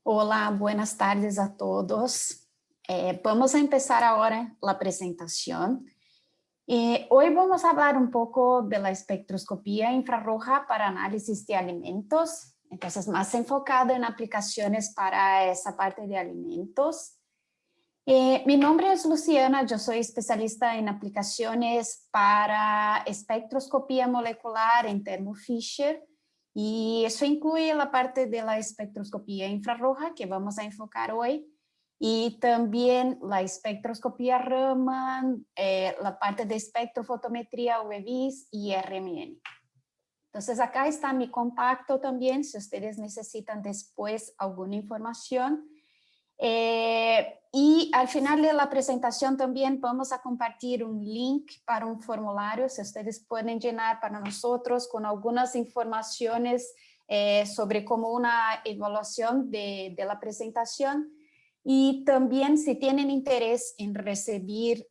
Hola, buenas tardes a todos. Vamos a empezar ahora la presentación. Hoy vamos a hablar un poco de la espectroscopía infrarroja para análisis de alimentos, entonces más enfocado en aplicaciones para esa parte de alimentos. Mi nombre es Luciana, yo soy especialista en aplicaciones para espectroscopía molecular en Thermo Fisher, y eso incluye la parte de la espectroscopía infrarroja que vamos a enfocar hoy, y también la espectroscopía Raman, la parte de espectrofotometría UV-Vis y RMN. Entonces acá está mi contacto también, si ustedes necesitan después alguna información. Y al final de la presentación también vamos a compartir un link para un formulario, si ustedes pueden llenar para nosotros con algunas informaciones sobre como una evaluación de la presentación. Y también si tienen interés en recibir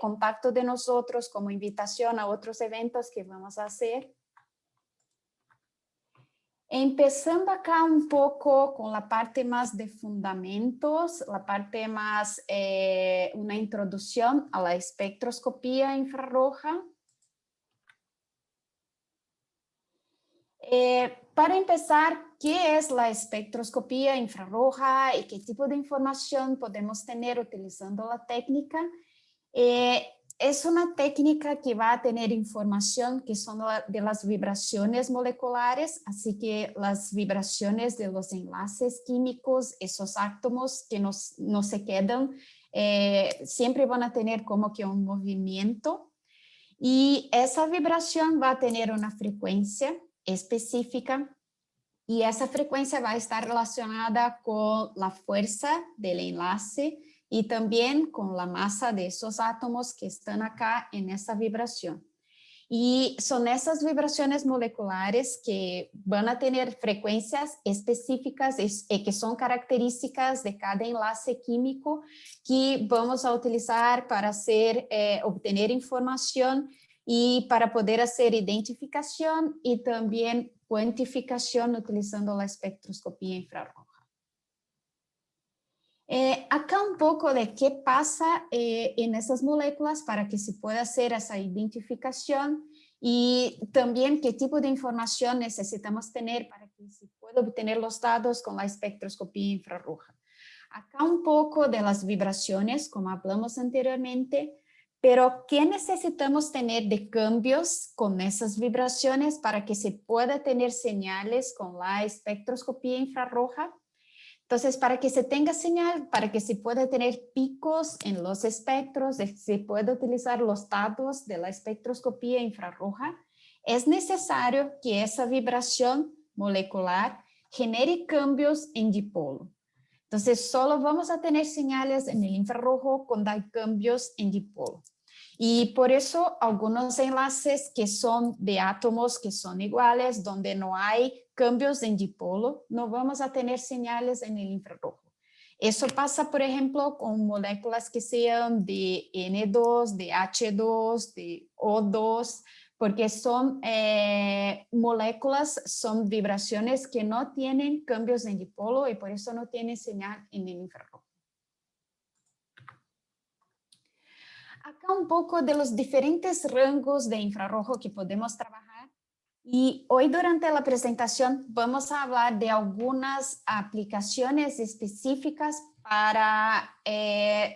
contacto de nosotros como invitación a otros eventos que vamos a hacer. Empezando acá un poco con la parte más de fundamentos, la parte más, una introducción a la espectroscopía infrarroja. Para empezar, ¿qué es la espectroscopía infrarroja y qué tipo de información podemos tener utilizando la técnica? Es una técnica que va a tener información que son de las vibraciones moleculares, así que las vibraciones de los enlaces químicos, esos átomos que no se quedan, siempre van a tener como que un movimiento, y esa vibración va a tener una frecuencia específica, y esa frecuencia va a estar relacionada con la fuerza del enlace y también con la masa de esos átomos que están acá en esa vibración. Y son esas vibraciones moleculares que van a tener frecuencias específicas y que son características de cada enlace químico que vamos a utilizar para obtener información y para poder hacer identificación y también cuantificación utilizando la espectroscopía infrarroja. Acá un poco de qué pasa en esas moléculas para que se pueda hacer esa identificación y también qué tipo de información necesitamos tener para que se pueda obtener los datos con la espectroscopía infrarroja. Acá un poco de las vibraciones, como hablamos anteriormente, pero ¿qué necesitamos tener de cambios con esas vibraciones para que se pueda tener señales con la espectroscopía infrarroja? Entonces, para que se tenga señal, para que se pueda tener picos en los espectros, se pueda utilizar los datos de la espectroscopía infrarroja, es necesario que esa vibración molecular genere cambios en dipolo. Entonces, solo vamos a tener señales en el infrarrojo cuando hay cambios en dipolo. Y por eso algunos enlaces que son de átomos que son iguales, donde no hay cambios en dipolo, no vamos a tener señales en el infrarrojo. Eso pasa, por ejemplo, con moléculas que sean de N2, de H2, de O2, porque son moléculas, son vibraciones que no tienen cambios en dipolo y por eso no tienen señal en el infrarrojo. Acá un poco de los diferentes rangos de infrarrojo que podemos trabajar. Y hoy durante la presentación vamos a hablar de algunas aplicaciones específicas para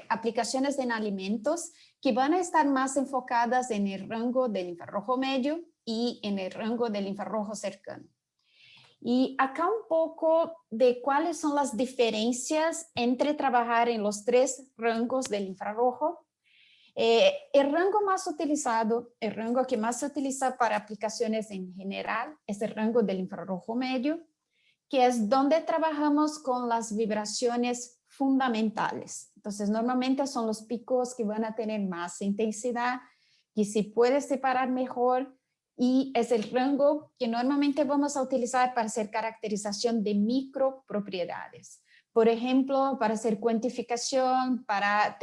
aplicaciones en alimentos que van a estar más enfocadas en el rango del infrarrojo medio y en el rango del infrarrojo cercano. Y acá un poco de cuáles son las diferencias entre trabajar en los tres rangos del infrarrojo. El rango más utilizado, el rango que más se utiliza para aplicaciones en general, es el rango del infrarrojo medio, que es donde trabajamos con las vibraciones fundamentales. Entonces, normalmente son los picos que van a tener más intensidad, que se puede separar mejor, y es el rango que normalmente vamos a utilizar para hacer caracterización de micropropiedades. Por ejemplo, para hacer cuantificación, para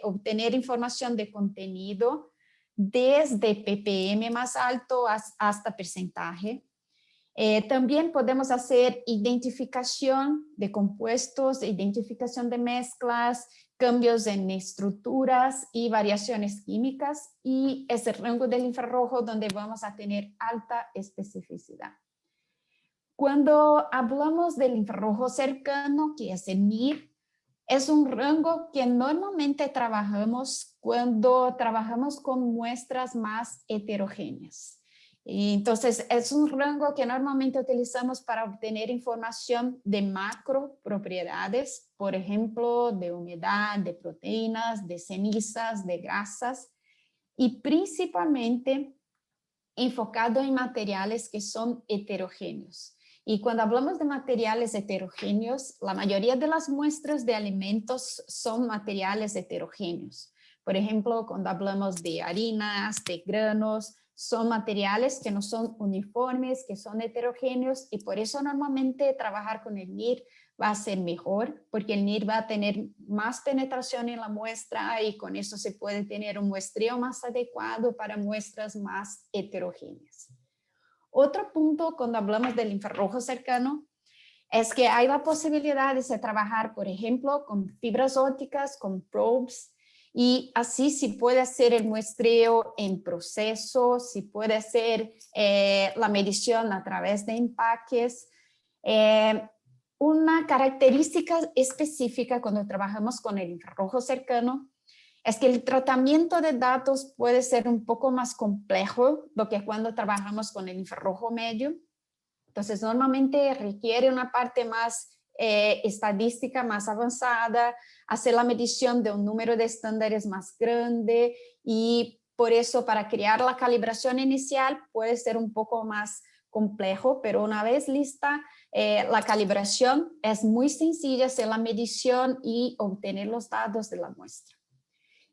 obtener información de contenido, desde ppm más alto hasta porcentaje. También podemos hacer identificación de compuestos, identificación de mezclas, cambios en estructuras y variaciones químicas, y es el rango del infrarrojo donde vamos a tener alta especificidad. Cuando hablamos del infrarrojo cercano, que es el NIR, es un rango que normalmente trabajamos cuando trabajamos con muestras más heterogéneas. Entonces, es un rango que normalmente utilizamos para obtener información de macro propiedades, por ejemplo, de humedad, de proteínas, de cenizas, de grasas, y principalmente enfocado en materiales que son heterogéneos. Y cuando hablamos de materiales heterogéneos, la mayoría de las muestras de alimentos son materiales heterogéneos. Por ejemplo, cuando hablamos de harinas, de granos, son materiales que no son uniformes, que son heterogéneos, y por eso normalmente trabajar con el NIR va a ser mejor, porque el NIR va a tener más penetración en la muestra y con eso se puede tener un muestreo más adecuado para muestras más heterogéneas. Otro punto cuando hablamos del infrarrojo cercano es que hay la posibilidad de trabajar, por ejemplo, con fibras ópticas, con probes, y así se puede hacer el muestreo en proceso, se puede hacer la medición a través de empaques. Una característica específica cuando trabajamos con el infrarrojo cercano es que el tratamiento de datos puede ser un poco más complejo do que cuando trabajamos con el infrarrojo medio. Entonces, normalmente requiere una parte más estadística más avanzada, hacer la medición de un número de estándares más grande, y por eso para crear la calibración inicial puede ser un poco más complejo, pero una vez lista la calibración es muy sencilla hacer la medición y obtener los datos de la muestra.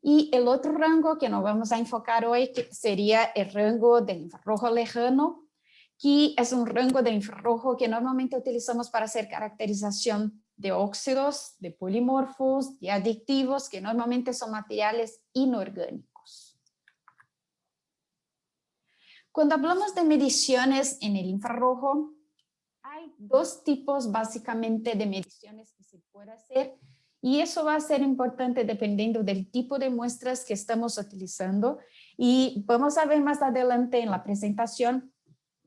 Y el otro rango que nos vamos a enfocar hoy que sería el rango del infrarrojo lejano, que es un rango de infrarrojo que normalmente utilizamos para hacer caracterización de óxidos, de polimorfos, de aditivos, que normalmente son materiales inorgánicos. Cuando hablamos de mediciones en el infrarrojo, hay dos tipos básicamente de mediciones que se puede hacer, y eso va a ser importante dependiendo del tipo de muestras que estamos utilizando, y vamos a ver más adelante en la presentación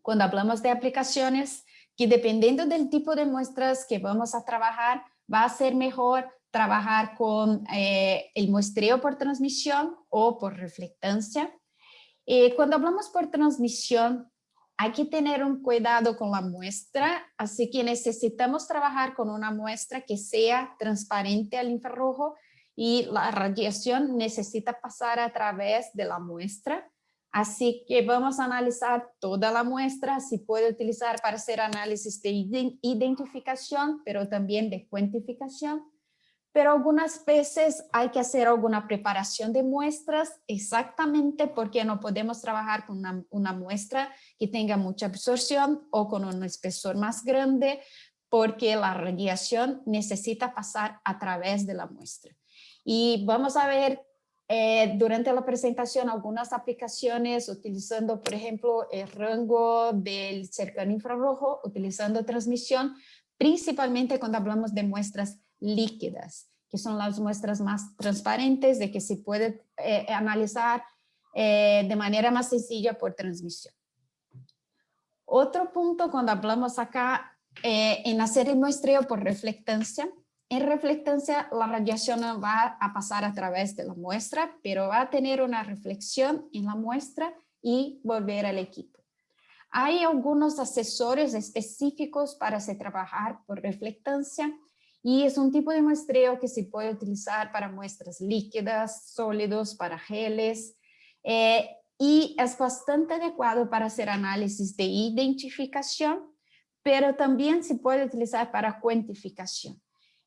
cuando hablamos de aplicaciones, que dependiendo del tipo de muestras que vamos a trabajar, va a ser mejor trabajar con el muestreo por transmisión o por reflectancia. Cuando hablamos por transmisión, hay que tener un cuidado con la muestra, así que necesitamos trabajar con una muestra que sea transparente al infrarrojo, y la radiación necesita pasar a través de la muestra. Así que vamos a analizar toda la muestra, se puede utilizar para hacer análisis de identificación, pero también de cuantificación. Pero algunas veces hay que hacer alguna preparación de muestras, exactamente porque no podemos trabajar con una muestra que tenga mucha absorción o con un espesor más grande, porque la radiación necesita pasar a través de la muestra. Y vamos a ver durante la presentación algunas aplicaciones utilizando, por ejemplo, el rango del cercano infrarrojo, utilizando transmisión, principalmente cuando hablamos de muestras líquidas, que son las muestras más transparentes, de que se puede analizar de manera más sencilla por transmisión. Otro punto cuando hablamos acá en hacer el muestreo por reflectancia. En reflectancia, la radiación no va a pasar a través de la muestra, pero va a tener una reflexión en la muestra y volver al equipo. Hay algunos accesorios específicos para hacer trabajar por reflectancia, y es un tipo de muestreo que se puede utilizar para muestras líquidas, sólidos, para geles, y es bastante adecuado para hacer análisis de identificación, pero también se puede utilizar para cuantificación.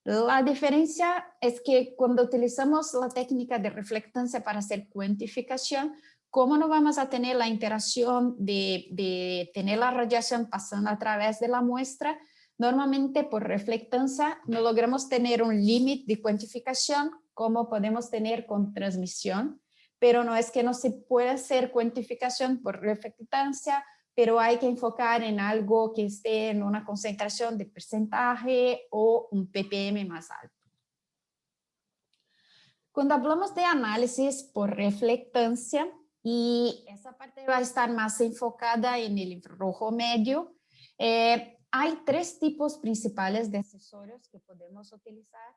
La diferencia es que cuando utilizamos la técnica de reflectancia para hacer cuantificación, ¿cómo no vamos a tener la interacción de tener la radiación pasando a través de la muestra? Normalmente por reflectancia no logramos tener un límite de cuantificación como podemos tener con transmisión, pero no es que no se pueda hacer cuantificación por reflectancia, pero hay que enfocar en algo que esté en una concentración de porcentaje o un ppm más alto. Cuando hablamos de análisis por reflectancia, y esa parte va a estar más enfocada en el infrarrojo medio, hay tres tipos principales de accesorios que podemos utilizar.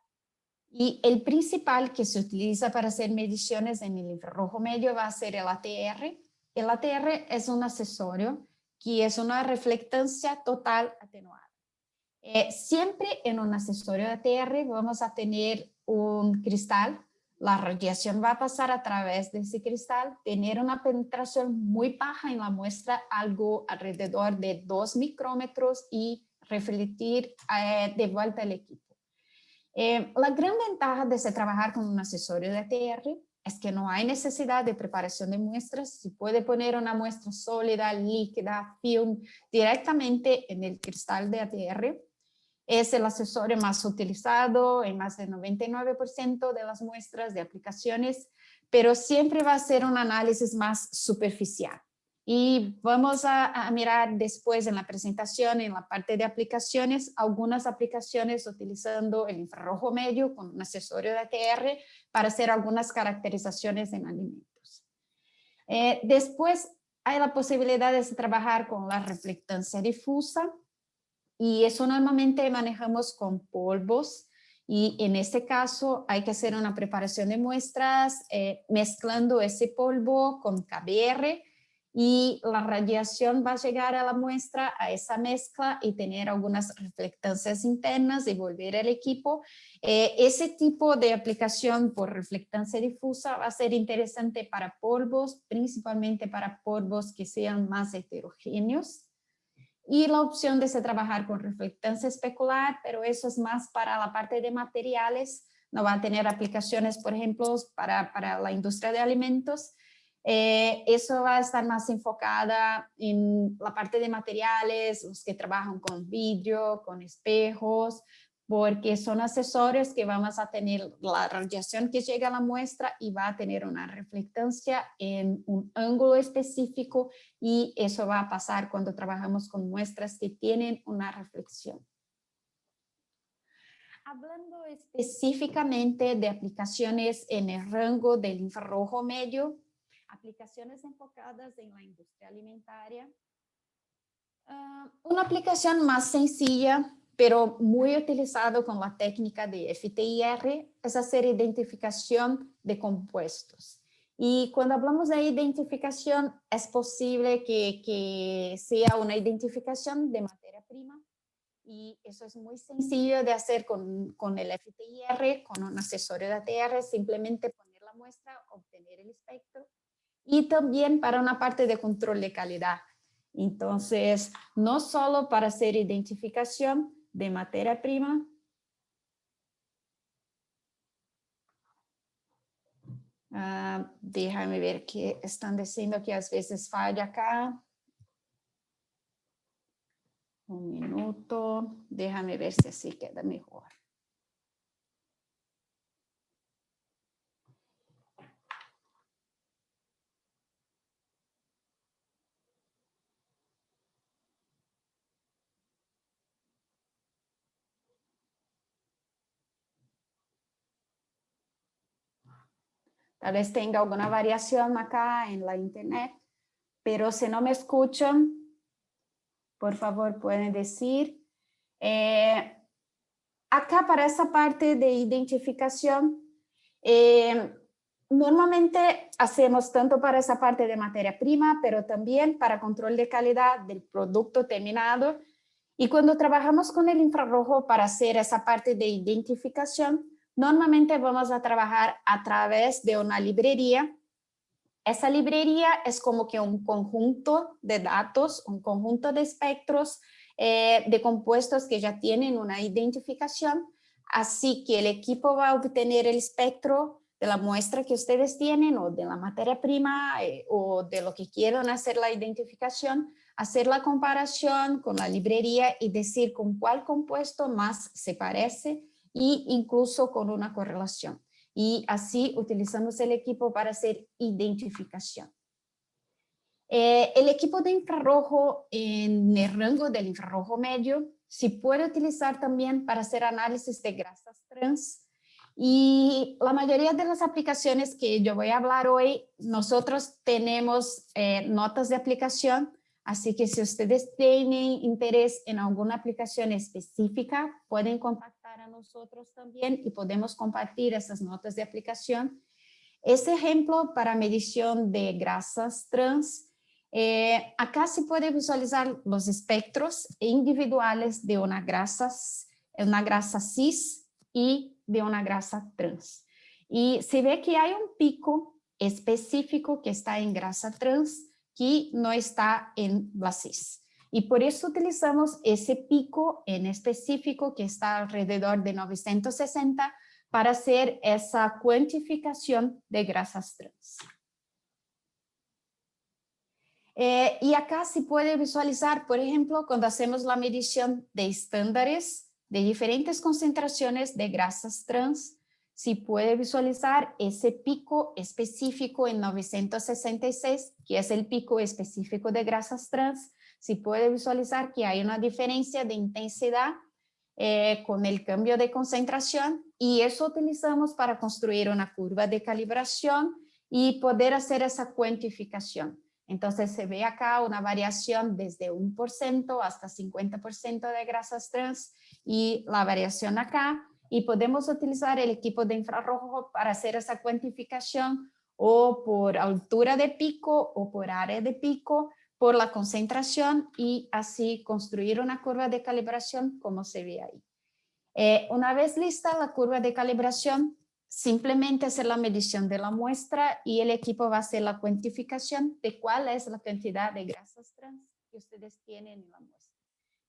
Y el principal que se utiliza para hacer mediciones en el infrarrojo medio va a ser el ATR. El ATR es un accesorio que es una reflectancia total atenuada. Siempre en un accesorio de ATR vamos a tener un cristal. La radiación va a pasar a través de ese cristal, tener una penetración muy baja en la muestra, algo alrededor de 2 micrómetros y refletir de vuelta al equipo. La gran ventaja de trabajar con un accesorio de ATR es que no hay necesidad de preparación de muestras. Se puede poner una muestra sólida, líquida, film directamente en el cristal de ATR. Es el accesorio más utilizado en más del 99% de las muestras de aplicaciones, pero siempre va a ser un análisis más superficial. Y vamos a mirar después en la presentación, en la parte de aplicaciones, algunas aplicaciones utilizando el infrarrojo medio con un accesorio de ATR para hacer algunas caracterizaciones en alimentos. Después hay la posibilidad de trabajar con la reflectancia difusa, y eso normalmente manejamos con polvos, y en este caso hay que hacer una preparación de muestras mezclando ese polvo con KBR, y la radiación va a llegar a la muestra, a esa mezcla, y tener algunas reflectancias internas y volver al equipo. Ese tipo de aplicación por reflectancia difusa va a ser interesante para polvos, principalmente para polvos que sean más heterogéneos. Y la opción de trabajar con reflectancia especular, pero eso es más para la parte de materiales, no va a tener aplicaciones, por ejemplo, para la industria de alimentos. Eso va a estar más enfocada en la parte de materiales, los que trabajan con vidrio, con espejos, porque son accesorios que vamos a tener la radiación que llega a la muestra y va a tener una reflectancia en un ángulo específico, y eso va a pasar cuando trabajamos con muestras que tienen una reflexión. Hablando específicamente de aplicaciones en el rango del infrarrojo medio, aplicaciones enfocadas en la industria alimentaria. Una aplicación más sencilla, pero muy utilizado con la técnica de FTIR, es hacer identificación de compuestos. Y cuando hablamos de identificación, es posible que sea una identificación de materia prima, y eso es muy sencillo de hacer con el FTIR, con un accesorio de ATR, simplemente poner la muestra, obtener el espectro, y también para una parte de control de calidad. Entonces, no solo para hacer identificación de materia prima. Déjame ver que están diciendo que a veces falla acá. Un minuto. Déjame ver si así queda mejor. Tal vez tenga alguna variación acá en la internet, pero si no me escuchan, por favor pueden decir. Acá para esa parte de identificación, normalmente hacemos tanto para esa parte de materia prima, pero también para control de calidad del producto terminado. Y cuando trabajamos con el infrarrojo para hacer esa parte de identificación, normalmente vamos a trabajar a través de una librería. Esa librería es como que un conjunto de datos, un conjunto de espectros de compuestos que ya tienen una identificación, así que el equipo va a obtener el espectro de la muestra que ustedes tienen, o de la materia prima, o de lo que quieran hacer la identificación, hacer la comparación con la librería y decir con cuál compuesto más se parece, e incluso con una correlación. Y así utilizamos el equipo para hacer identificación. El equipo de infrarrojo en el rango del infrarrojo medio se puede utilizar también para hacer análisis de grasas trans. Y la mayoría de las aplicaciones que yo voy a hablar hoy, nosotros tenemos notas de aplicación. Así que si ustedes tienen interés en alguna aplicación específica, pueden contactar a nosotros también y podemos compartir esas notas de aplicación. Ese ejemplo para medición de grasas trans, acá se puede visualizar los espectros individuales de una grasa cis y de una grasa trans. Y se ve que hay un pico específico que está en grasa trans que no está en la cis. Y por eso utilizamos ese pico en específico que está alrededor de 960 para hacer esa cuantificación de grasas trans. Y acá se puede visualizar, por ejemplo, cuando hacemos la medición de estándares de diferentes concentraciones de grasas trans, se puede visualizar ese pico específico en 966, que es el pico específico de grasas trans. Se puede visualizar que hay una diferencia de intensidad con el cambio de concentración, y eso utilizamos para construir una curva de calibración y poder hacer esa cuantificación. Entonces se ve acá una variación desde 1% hasta 50% de grasas trans y la variación acá, y podemos utilizar el equipo de infrarrojo para hacer esa cuantificación o por altura de pico o por área de pico, por la concentración, y así construir una curva de calibración como se ve ahí. Una vez lista la curva de calibración, simplemente hacer la medición de la muestra y el equipo va a hacer la cuantificación de cuál es la cantidad de grasas trans que ustedes tienen en la muestra.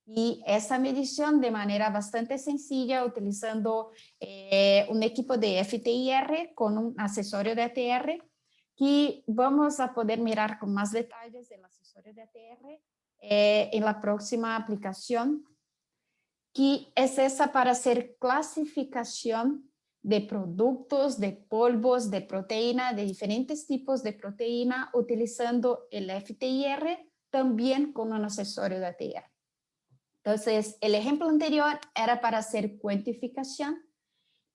Y esa medición de manera bastante sencilla, utilizando un equipo de FTIR con un accesorio de ATR, que vamos a poder mirar con más detalles el accesorio de ATR en la próxima aplicación, que es esa para hacer clasificación de productos, de polvos, de proteína, de diferentes tipos de proteína, utilizando el FTIR también con un accesorio de ATR. Entonces, el ejemplo anterior era para hacer cuantificación,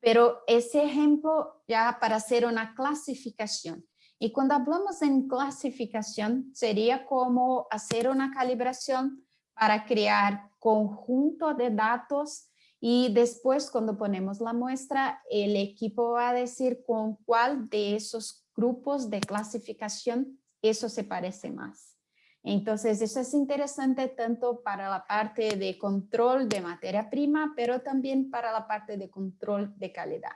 pero ese ejemplo ya para hacer una clasificación. Y cuando hablamos en clasificación, sería como hacer una calibración para crear conjunto de datos, y después cuando ponemos la muestra, el equipo va a decir con cuál de esos grupos de clasificación eso se parece más. Entonces, eso es interesante tanto para la parte de control de materia prima, pero también para la parte de control de calidad.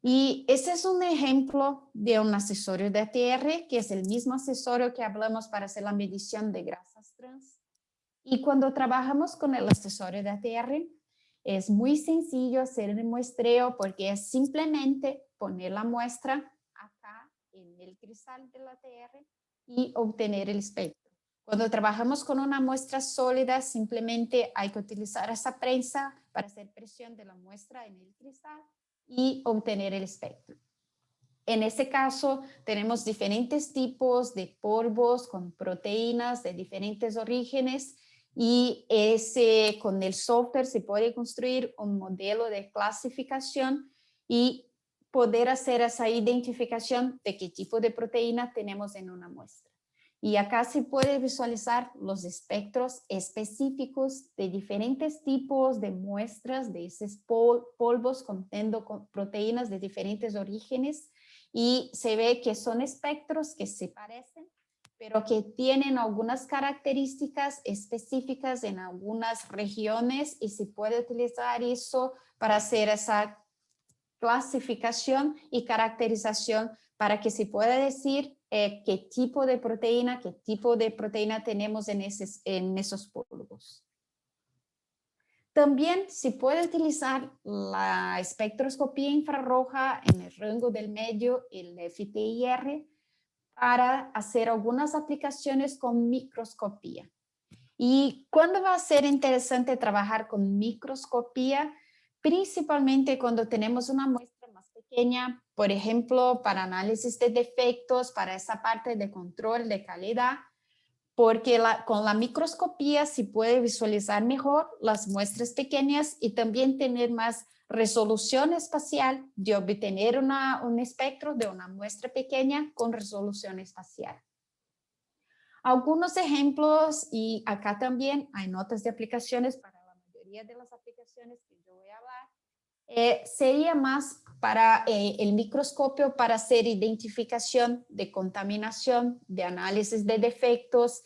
Y ese es un ejemplo de un accesorio de ATR, que es el mismo accesorio que hablamos para hacer la medición de grasas trans. Y cuando trabajamos con el accesorio de ATR, es muy sencillo hacer el muestreo, porque es simplemente poner la muestra acá en el cristal del ATR y obtener el espectro. Cuando trabajamos con una muestra sólida, simplemente hay que utilizar esa prensa para hacer presión de la muestra en el cristal y obtener el espectro. En ese caso, tenemos diferentes tipos de polvos con proteínas de diferentes orígenes, y con el software se puede construir un modelo de clasificación y poder hacer esa identificación de qué tipo de proteína tenemos en una muestra. Y acá se puede visualizar los espectros específicos de diferentes tipos de muestras de esos polvos conteniendo proteínas de diferentes orígenes, y se ve que son espectros que se parecen, pero que tienen algunas características específicas en algunas regiones, y se puede utilizar eso para hacer esa clasificación y caracterización para que se pueda decir qué tipo de proteína tenemos en esos polvos. También se puede utilizar la espectroscopía infrarroja en el rango del medio, el FTIR, para hacer algunas aplicaciones con microscopía. ¿Y cuándo va a ser interesante trabajar con microscopía? Principalmente cuando tenemos una muestra más pequeña pequeña, por ejemplo, para análisis de defectos, para esa parte de control de calidad, porque con la microscopía se puede visualizar mejor las muestras pequeñas y también tener más resolución espacial de obtener un espectro de una muestra pequeña con resolución espacial. Algunos ejemplos, y acá también hay notas de aplicaciones para la mayoría de las aplicaciones que yo voy a hablar, sería más para el microscopio para hacer identificación de contaminación, de análisis de defectos,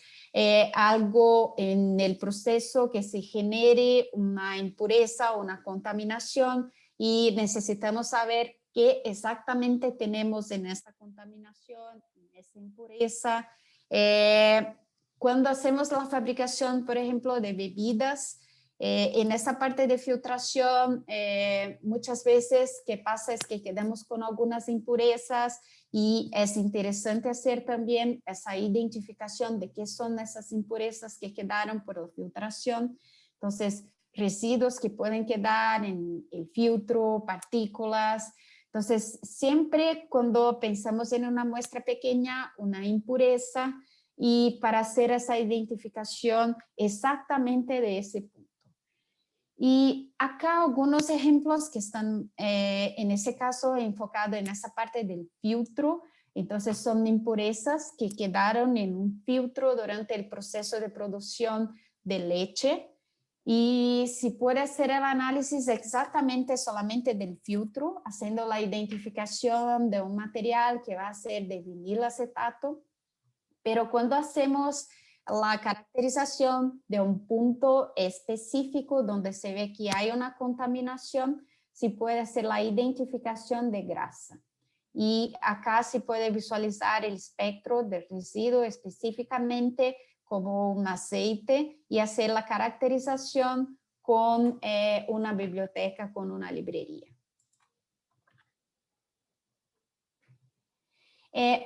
algo en el proceso que se genere una impureza o una contaminación y necesitamos saber qué exactamente tenemos en esta contaminación, en esa impureza. Cuando hacemos la fabricación, por ejemplo, de bebidas, en esa parte de filtración, muchas veces que pasa es que quedamos con algunas impurezas y es interesante hacer también esa identificación de qué son esas impurezas que quedaron por la filtración. Entonces, residuos que pueden quedar en el filtro, partículas. Entonces, siempre cuando pensamos en una muestra pequeña, una impureza, y para hacer esa identificación exactamente de ese punto. Y acá algunos ejemplos que están en ese caso enfocados en esa parte del filtro. Entonces son impurezas que quedaron en un filtro durante el proceso de producción de leche. Y si puede hacer el análisis exactamente solamente del filtro, haciendo la identificación de un material que va a ser de vinil acetato. Pero cuando hacemos la caracterización de un punto específico donde se ve que hay una contaminación, se puede hacer la identificación de grasa. Y acá se puede visualizar el espectro del residuo específicamente como un aceite y hacer la caracterización con una biblioteca, con una librería.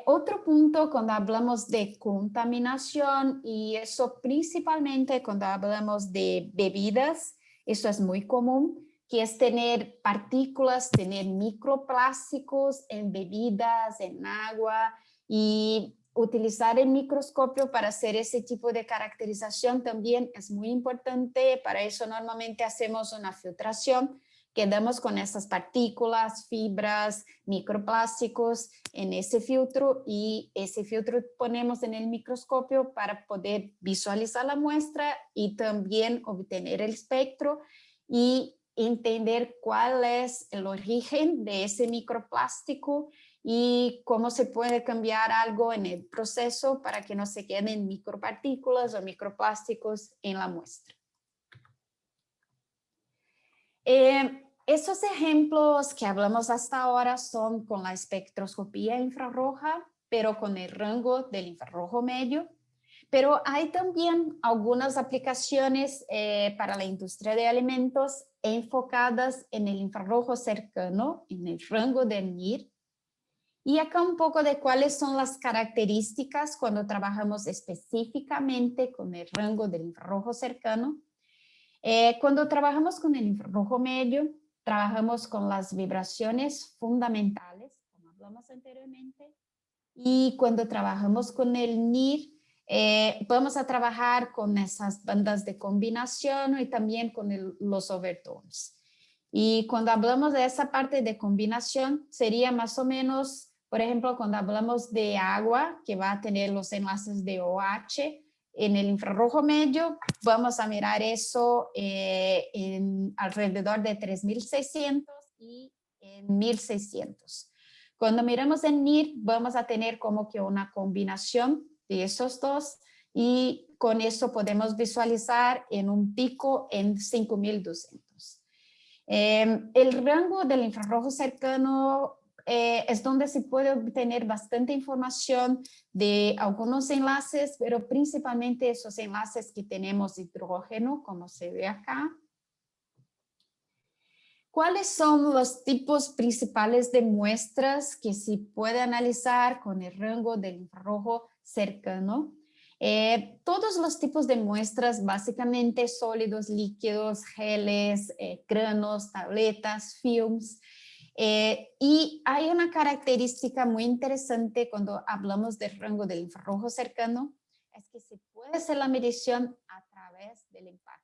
Otro punto cuando hablamos de contaminación, y eso principalmente cuando hablamos de bebidas, eso es muy común, que es tener partículas, tener microplásticos en bebidas, en agua, y utilizar el microscopio para hacer ese tipo de caracterización también es muy importante. Para eso normalmente hacemos una filtración, quedamos con esas partículas, fibras, microplásticos en ese filtro y ese filtro ponemos en el microscopio para poder visualizar la muestra y también obtener el espectro y entender cuál es el origen de ese microplástico y cómo se puede cambiar algo en el proceso para que no se queden micropartículas o microplásticos en la muestra. Esos ejemplos que hablamos hasta ahora son con la espectroscopía infrarroja, pero con el rango del infrarrojo medio. Pero hay también algunas aplicaciones para la industria de alimentos enfocadas en el infrarrojo cercano, en el rango del NIR. Y acá un poco de cuáles son las características cuando trabajamos específicamente con el rango del infrarrojo cercano. Cuando trabajamos con el infrarrojo medio, trabajamos con las vibraciones fundamentales, como hablamos anteriormente, y cuando trabajamos con el NIR, vamos a trabajar con esas bandas de combinación y también con los overtones. Y cuando hablamos de esa parte de combinación, sería más o menos, por ejemplo, cuando hablamos de agua, que va a tener los enlaces de OH, en el infrarrojo medio vamos a mirar eso en alrededor de 3600 y en 1600. Cuando miramos en NIR vamos a tener como que una combinación de esos dos y con eso podemos visualizar en un pico en 5200. El rango del infrarrojo cercano es donde se puede obtener bastante información de algunos enlaces, pero principalmente esos enlaces que tenemos hidrógeno, como se ve acá. ¿Cuáles son los tipos principales de muestras que se puede analizar con el rango del infrarrojo cercano? Todos los tipos de muestras, básicamente sólidos, líquidos, geles, granos, tabletas, films. Y hay una característica muy interesante cuando hablamos del rango del infrarrojo cercano, es que se puede hacer la medición a través del empaque.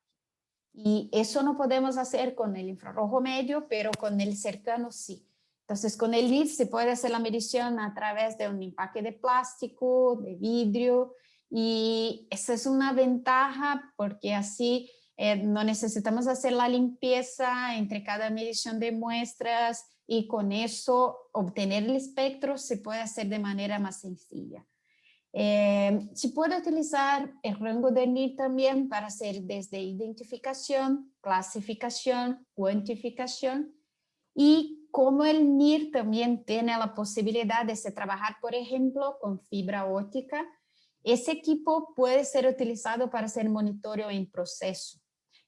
Y eso no podemos hacer con el infrarrojo medio, pero con el cercano sí. Entonces, con el NIR se puede hacer la medición a través de un empaque de plástico, de vidrio, y esa es una ventaja porque así no necesitamos hacer la limpieza entre cada medición de muestras y con eso obtener el espectro se puede hacer de manera más sencilla. Se puede utilizar el rango de NIR también para hacer desde identificación, clasificación, cuantificación y como el NIR también tiene la posibilidad de trabajar, por ejemplo, con fibra óptica, ese equipo puede ser utilizado para hacer monitoreo en proceso.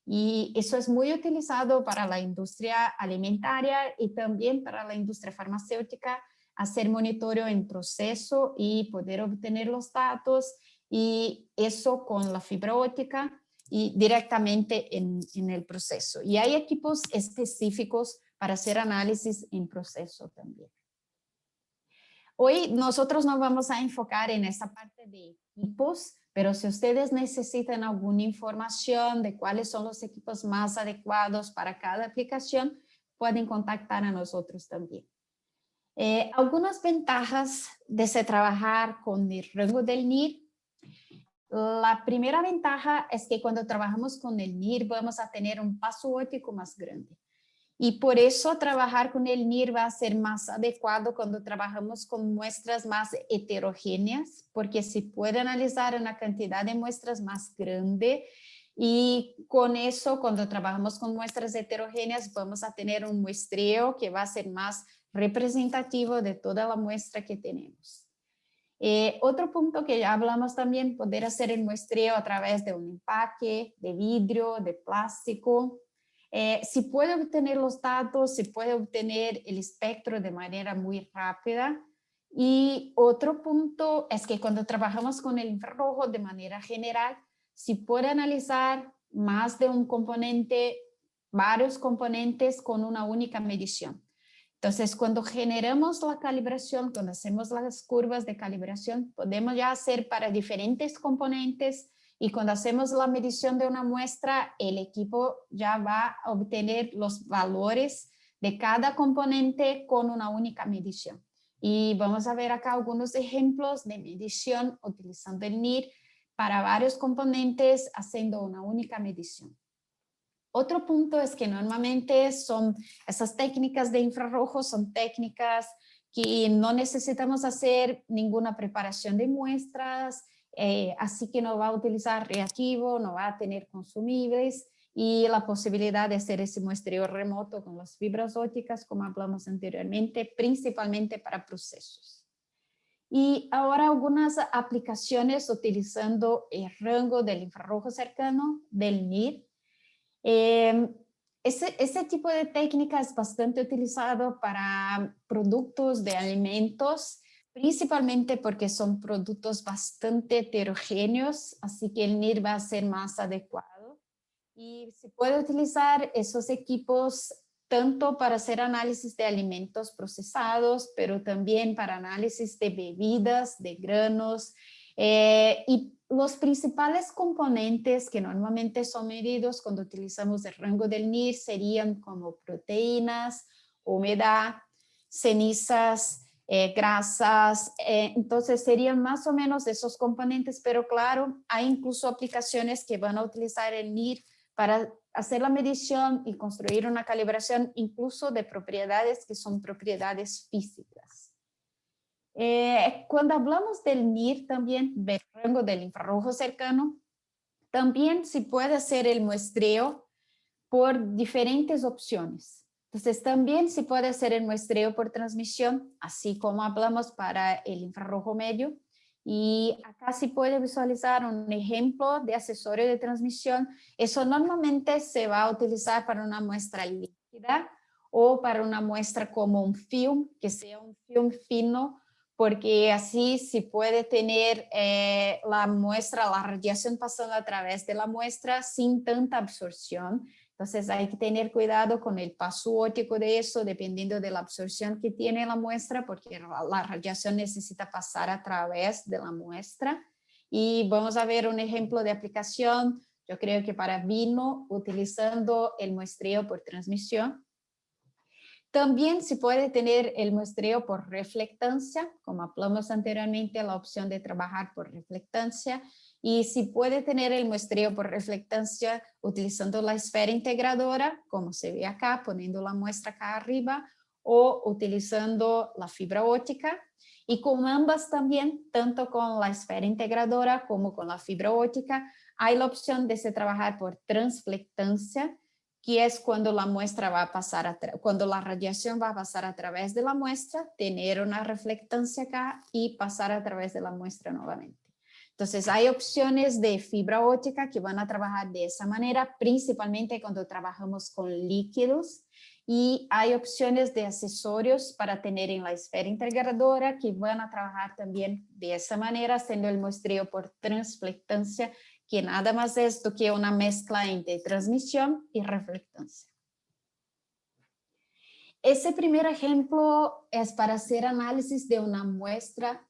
Y eso es muy utilizado para la industria alimentaria y también para la industria farmacéutica, hacer monitoreo en proceso y poder obtener los datos y eso con la fibra óptica y directamente en el proceso. Y hay equipos específicos para hacer análisis en proceso también. Hoy nosotros nos vamos a enfocar en esa parte de equipos, pero si ustedes necesitan alguna información de cuáles son los equipos más adecuados para cada aplicación, pueden contactar a nosotros también. Algunas ventajas de trabajar con el rango del NIR. La primera ventaja es que cuando trabajamos con el NIR vamos a tener un paso óptico más grande. Y por eso trabajar con el NIR va a ser más adecuado cuando trabajamos con muestras más heterogéneas, porque se puede analizar una cantidad de muestras más grande y con eso, cuando trabajamos con muestras heterogéneas, vamos a tener un muestreo que va a ser más representativo de toda la muestra que tenemos. Otro punto que ya hablamos también, poder hacer el muestreo a través de un empaque, de vidrio, de plástico. Si puede obtener los datos, se puede obtener el espectro de manera muy rápida. Y otro punto es que cuando trabajamos con el infrarrojo de manera general, si puede analizar más de un componente, varios componentes con una única medición. Entonces, cuando generamos la calibración, cuando hacemos las curvas de calibración, podemos ya hacer para diferentes componentes y cuando hacemos la medición de una muestra, el equipo ya va a obtener los valores de cada componente con una única medición. Y vamos a ver acá algunos ejemplos de medición utilizando el NIR para varios componentes haciendo una única medición. Otro punto es que normalmente son esas técnicas de infrarrojo, son técnicas que no necesitamos hacer ninguna preparación de muestras, así que no va a utilizar reactivo, no va a tener consumibles y la posibilidad de hacer ese muestreo remoto con las fibras ópticas, como hablamos anteriormente, principalmente para procesos. Y ahora algunas aplicaciones utilizando el rango del infrarrojo cercano, del NIR. Ese tipo de técnica es bastante utilizado para productos de alimentos, principalmente porque son productos bastante heterogéneos, así que el NIR va a ser más adecuado. Y se puede utilizar esos equipos tanto para hacer análisis de alimentos procesados, pero también para análisis de bebidas, de granos, y los principales componentes que normalmente son medidos cuando utilizamos el rango del NIR serían como proteínas, humedad, cenizas, grasas, entonces serían más o menos esos componentes, pero claro, hay incluso aplicaciones que van a utilizar el NIR para hacer la medición y construir una calibración incluso de propiedades que son propiedades físicas. Cuando hablamos del NIR también, del rango del infrarrojo cercano, también se puede hacer el muestreo por diferentes opciones. Entonces también se puede hacer el muestreo por transmisión, así como hablamos para el infrarrojo medio. Y acá se puede visualizar un ejemplo de accesorio de transmisión. Eso normalmente se va a utilizar para una muestra líquida o para una muestra como un film, que sea un film fino, porque así se puede tener la muestra, la radiación pasando a través de la muestra sin tanta absorción. Entonces hay que tener cuidado con el paso óptico de eso, dependiendo de la absorción que tiene la muestra, porque la radiación necesita pasar a través de la muestra. Y vamos a ver un ejemplo de aplicación, yo creo que para vino, utilizando el muestreo por transmisión. También se puede tener el muestreo por reflectancia, como hablamos anteriormente, la opción de trabajar por reflectancia. Y se puede tener el muestreo por reflectancia utilizando la esfera integradora, como se ve acá, poniendo la muestra acá arriba, o utilizando la fibra óptica. Y con ambas también, tanto con la esfera integradora como con la fibra óptica, hay la opción de se trabajar por transflectancia, que es cuando la muestra va a pasar, cuando la radiación va a pasar a través de la muestra, tener una reflectancia acá y pasar a través de la muestra nuevamente. Entonces hay opciones de fibra óptica que van a trabajar de esa manera, principalmente cuando trabajamos con líquidos, y hay opciones de accesorios para tener en la esfera integradora que van a trabajar también de esa manera, haciendo el muestreo por transflectancia, que nada más es do que una mezcla entre transmisión y reflectancia. Ese primer ejemplo es para hacer análisis de una muestra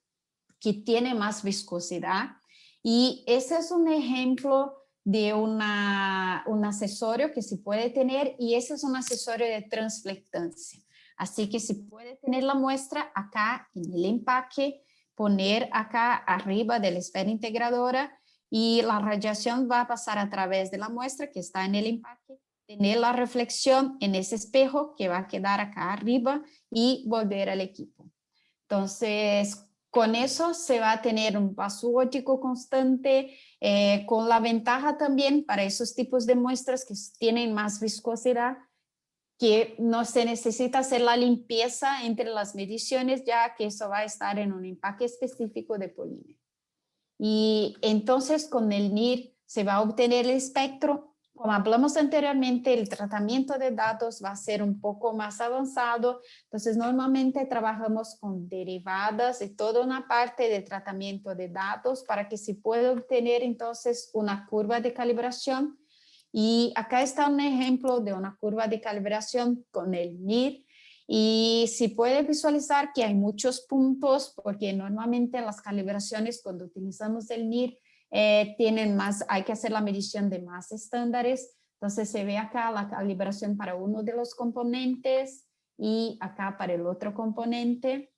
que tiene más viscosidad, y ese es un ejemplo de un accesorio que se puede tener, y ese es un accesorio de transflectancia. Así que se puede tener la muestra acá en el empaque, poner acá arriba de la esfera integradora, y la radiación va a pasar a través de la muestra que está en el empaque, tener la reflexión en ese espejo que va a quedar acá arriba y volver al equipo. Entonces, con eso se va a tener un paso óptico constante, con la ventaja también para esos tipos de muestras que tienen más viscosidad, que no se necesita hacer la limpieza entre las mediciones, ya que eso va a estar en un empaque específico de polímero. Y entonces con el NIR se va a obtener el espectro. Como hablamos anteriormente, el tratamiento de datos va a ser un poco más avanzado. Entonces normalmente trabajamos con derivadas y toda una parte de tratamiento de datos para que se pueda obtener entonces una curva de calibración. Y acá está un ejemplo de una curva de calibración con el NIR. Y si puede visualizar que hay muchos puntos, porque normalmente las calibraciones cuando utilizamos el NIR tienen más, hay que hacer la medición de más estándares. Entonces se ve acá la calibración para uno de los componentes y acá para el otro componente.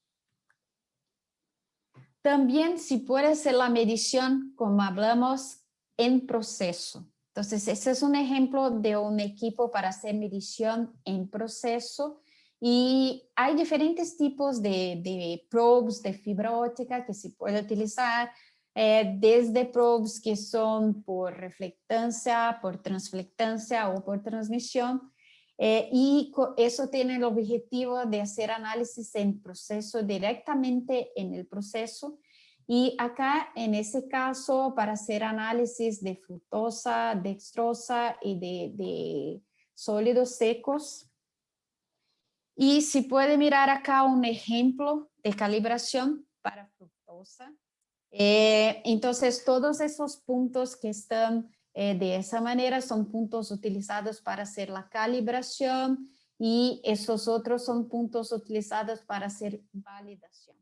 También se puede hacer la medición, como hablamos, en proceso. Entonces ese es un ejemplo de un equipo para hacer medición en proceso. Y hay diferentes tipos de probes de fibra óptica que se puede utilizar, desde probes que son por reflectancia, por transflectancia o por transmisión. Y eso tiene el objetivo de hacer análisis en proceso, directamente en el proceso. Y acá, en ese caso, para hacer análisis de fructosa, dextrosa y de sólidos secos. Y si puede mirar acá un ejemplo de calibración para fructosa. Entonces, todos esos puntos que están de esa manera son puntos utilizados para hacer la calibración, y esos otros son puntos utilizados para hacer validación.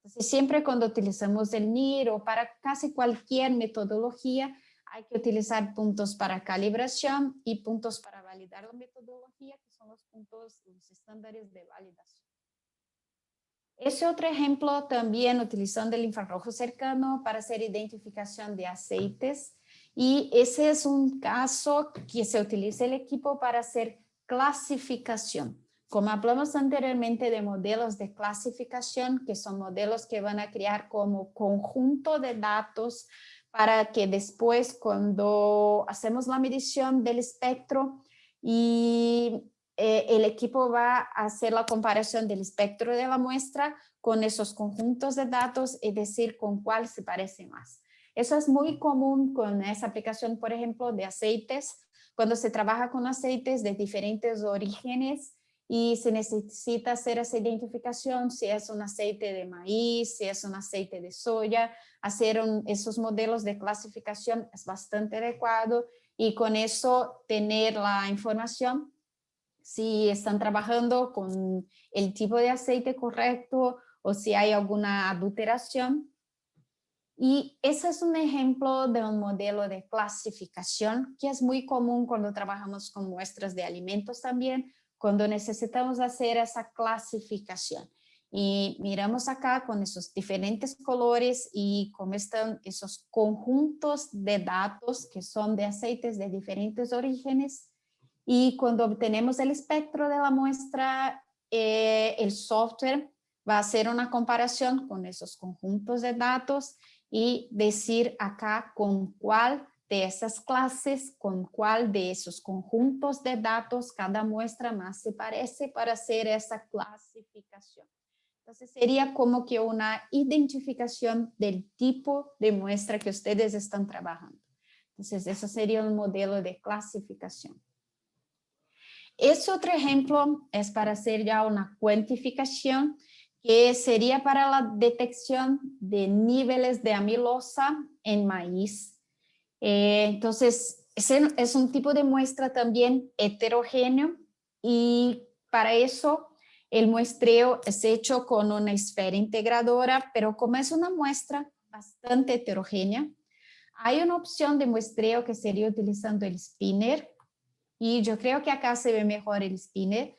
Entonces, siempre cuando utilizamos el NIR o para casi cualquier metodología, hay que utilizar puntos para calibración y puntos para validar la metodología, que son los puntos, los estándares de validación. Ese otro ejemplo también utilizando el infrarrojo cercano para hacer identificación de aceites, y ese es un caso que se utiliza el equipo para hacer clasificación. Como hablamos anteriormente de modelos de clasificación, que son modelos que van a crear como conjunto de datos para que después cuando hacemos la medición del espectro y el equipo va a hacer la comparación del espectro de la muestra con esos conjuntos de datos y decir con cuál se parece más. Eso es muy común con esa aplicación, por ejemplo, de aceites, cuando se trabaja con aceites de diferentes orígenes y se necesita hacer esa identificación, si es un aceite de maíz, si es un aceite de soya, hacer esos modelos de clasificación es bastante adecuado. y con eso tener la información si están trabajando con el tipo de aceite correcto o si hay alguna adulteración. Y ese es un ejemplo de un modelo de clasificación que es muy común cuando trabajamos con muestras de alimentos también, cuando necesitamos hacer esa clasificación. Y miramos acá con esos diferentes colores y cómo están esos conjuntos de datos que son de aceites de diferentes orígenes. Y cuando obtenemos el espectro de la muestra, el software va a hacer una comparación con esos conjuntos de datos y decir acá con cuál de esas clases, con cuál de esos conjuntos de datos cada muestra más se parece para hacer esa clasificación. Entonces sería como que una identificación del tipo de muestra que ustedes están trabajando. Entonces ese sería un modelo de clasificación. Ese otro ejemplo es para hacer ya una cuantificación que sería para la detección de niveles de amilosa en maíz. Entonces, ese es un tipo de muestra también heterogéneo y para eso el muestreo es hecho con una esfera integradora, pero como es una muestra bastante heterogénea, hay una opción de muestreo que sería utilizando el spinner y yo creo que acá se ve mejor el spinner.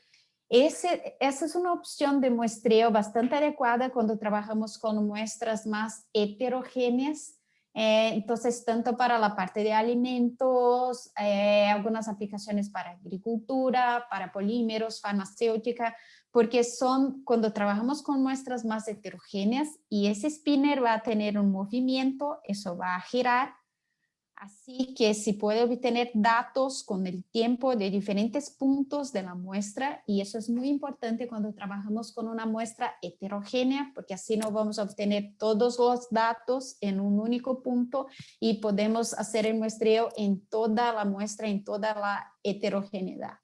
Esa es una opción de muestreo bastante adecuada cuando trabajamos con muestras más heterogéneas. Entonces, tanto para la parte de alimentos, algunas aplicaciones para agricultura, para polímeros, farmacéutica, porque son cuando trabajamos con muestras más heterogéneas y ese spinner va a tener un movimiento, eso va a girar. Así que se puede obtener datos con el tiempo de diferentes puntos de la muestra y eso es muy importante cuando trabajamos con una muestra heterogénea porque así no vamos a obtener todos los datos en un único punto y podemos hacer el muestreo en toda la muestra, en toda la heterogeneidad.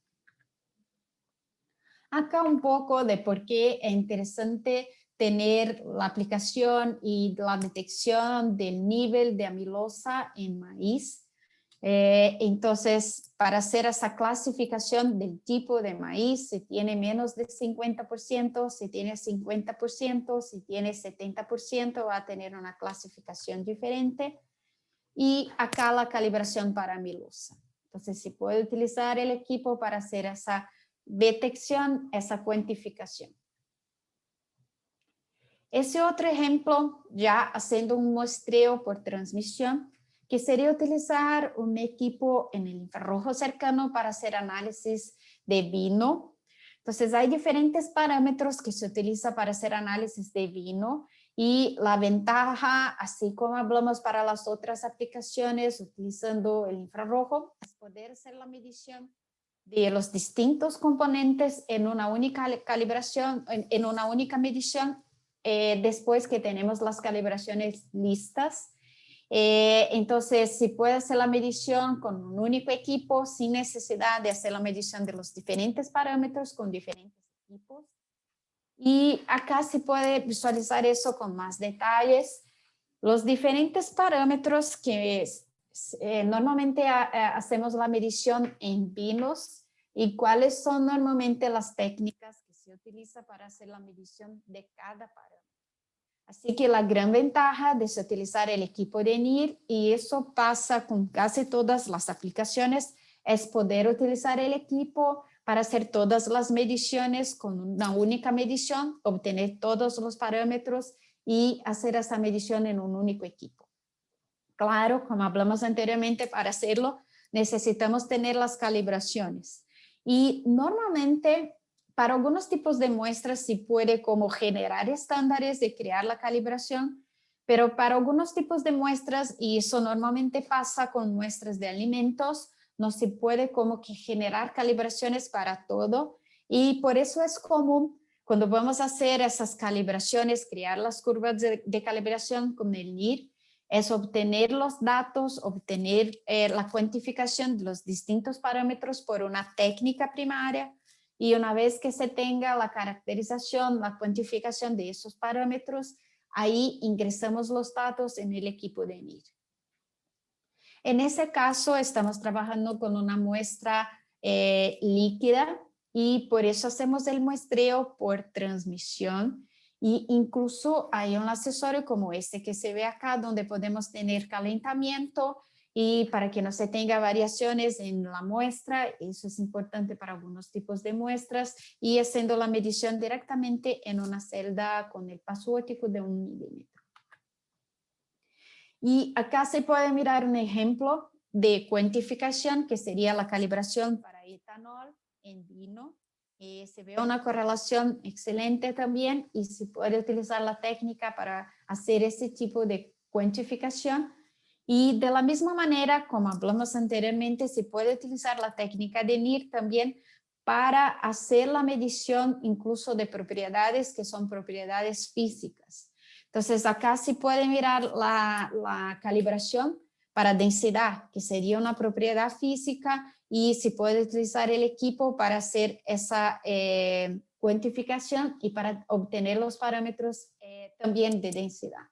Acá un poco de por qué es interesante tener la aplicación y la detección del nivel de amilosa en maíz. Entonces, para hacer esa clasificación del tipo de maíz, si tiene menos de 50%, si tiene 50%, si tiene 70%, va a tener una clasificación diferente. Y acá la calibración para amilosa. Entonces, se puede utilizar el equipo para hacer esa detección, esa cuantificación. Ese otro ejemplo, ya haciendo un muestreo por transmisión, que sería utilizar un equipo en el infrarrojo cercano para hacer análisis de vino. Entonces, hay diferentes parámetros que se utiliza para hacer análisis de vino y la ventaja, así como hablamos para las otras aplicaciones utilizando el infrarrojo, es poder hacer la medición de los distintos componentes en una única calibración, en una única medición, después que tenemos las calibraciones listas. Entonces, si puede hacer la medición con un único equipo sin necesidad de hacer la medición de los diferentes parámetros con diferentes equipos. Y acá se puede visualizar eso con más detalles. Los diferentes parámetros que normalmente hacemos la medición en vinos y cuáles son normalmente las técnicas que se utiliza para hacer la medición de cada parámetro. Así que la gran ventaja de utilizar el equipo de NIR, y eso pasa con casi todas las aplicaciones, es poder utilizar el equipo para hacer todas las mediciones con una única medición, obtener todos los parámetros y hacer esa medición en un único equipo. Claro, como hablamos anteriormente, para hacerlo necesitamos tener las calibraciones. Y normalmente para algunos tipos de muestras sí puede como generar estándares de crear la calibración, pero para algunos tipos de muestras, y eso normalmente pasa con muestras de alimentos, no se puede como que generar calibraciones para todo. Y por eso es común cuando vamos a hacer esas calibraciones, crear las curvas de calibración con el NIR, es obtener los datos, obtener la cuantificación de los distintos parámetros por una técnica primaria y una vez que se tenga la caracterización, la cuantificación de esos parámetros, ahí ingresamos los datos en el equipo de NIR. En ese caso, estamos trabajando con una muestra líquida y por eso hacemos el muestreo por transmisión. Y incluso hay un accesorio como este que se ve acá, donde podemos tener calentamiento y para que no se tenga variaciones en la muestra. Eso es importante para algunos tipos de muestras y haciendo la medición directamente en una celda con el paso óptico de 1 milímetro. Y acá se puede mirar un ejemplo de cuantificación que sería la calibración para etanol en vino. Se ve una correlación excelente también y se puede utilizar la técnica para hacer ese tipo de cuantificación. Y de la misma manera, como hablamos anteriormente, se puede utilizar la técnica de NIR también para hacer la medición incluso de propiedades que son propiedades físicas. Entonces, acá se puede mirar la calibración para densidad, que sería una propiedad física, y se puede utilizar el equipo para hacer esa cuantificación y para obtener los parámetros también de densidad.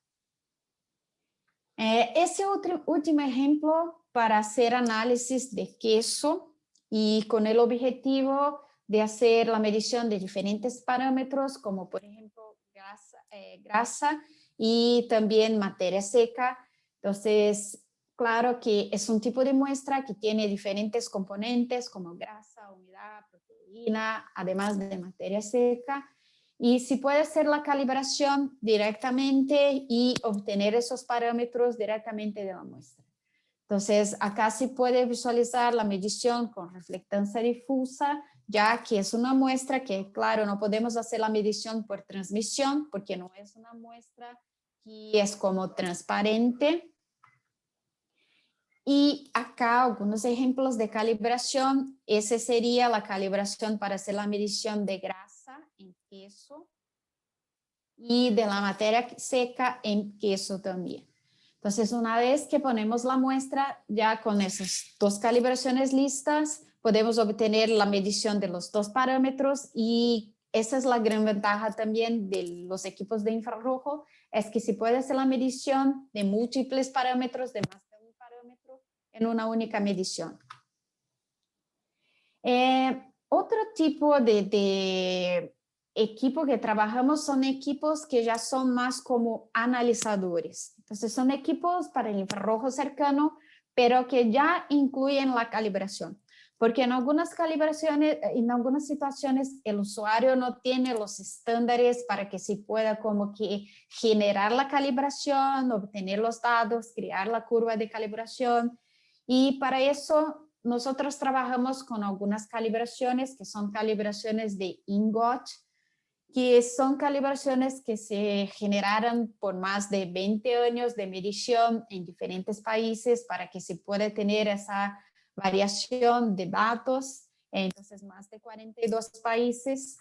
Ese último ejemplo para hacer análisis de queso y con el objetivo de hacer la medición de diferentes parámetros, como por ejemplo grasa y también materia seca. Entonces, claro que es un tipo de muestra que tiene diferentes componentes como grasa, humedad, proteína, además de materia seca. Y si puede hacer la calibración directamente y obtener esos parámetros directamente de la muestra. Entonces, acá se puede visualizar la medición con reflectancia difusa, ya que es una muestra que, claro, no podemos hacer la medición por transmisión, porque no es una muestra que es como transparente. Y acá algunos ejemplos de calibración. Ese sería la calibración para hacer la medición de grasa en queso y de la materia seca en queso también. Entonces, una vez que ponemos la muestra, ya con esas dos calibraciones listas, podemos obtener la medición de los dos parámetros, y esa es la gran ventaja también de los equipos de infrarrojo, es que se puede hacer la medición de múltiples parámetros, de más de un parámetro, en una única medición. Otro tipo de equipo que trabajamos son equipos que ya son más como analizadores. Entonces son equipos para el infrarrojo cercano, pero que ya incluyen la calibración. Porque en algunas calibraciones, en algunas situaciones, el usuario no tiene los estándares para que se pueda como que generar la calibración, obtener los datos, crear la curva de calibración. Y para eso nosotros trabajamos con algunas calibraciones que son calibraciones de ingot, que son calibraciones que se generaron por más de 20 años de medición en diferentes países para que se pueda tener esa variación de datos. Entonces, más de 42 países.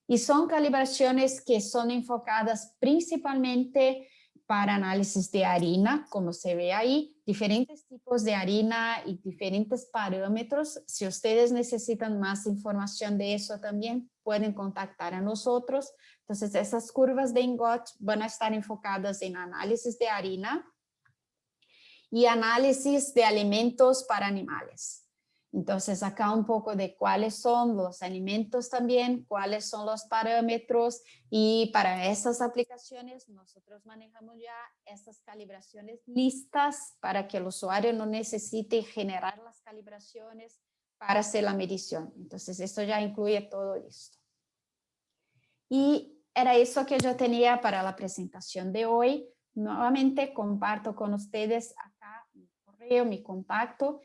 Y son calibraciones que son enfocadas principalmente para análisis de harina, como se ve ahí, diferentes tipos de harina y diferentes parámetros. Si ustedes necesitan más información de eso también, pueden contactar a nosotros. Entonces, esas curvas de ingot van a estar enfocadas en análisis de harina y análisis de alimentos para animales. Entonces, acá un poco de cuáles son los alimentos también, cuáles son los parámetros, y para estas aplicaciones nosotros manejamos ya estas calibraciones listas para que el usuario no necesite generar las calibraciones para hacer la medición. Entonces, esto ya incluye todo esto. Y era eso que yo tenía para la presentación de hoy. Nuevamente comparto con ustedes acá mi correo, mi contacto.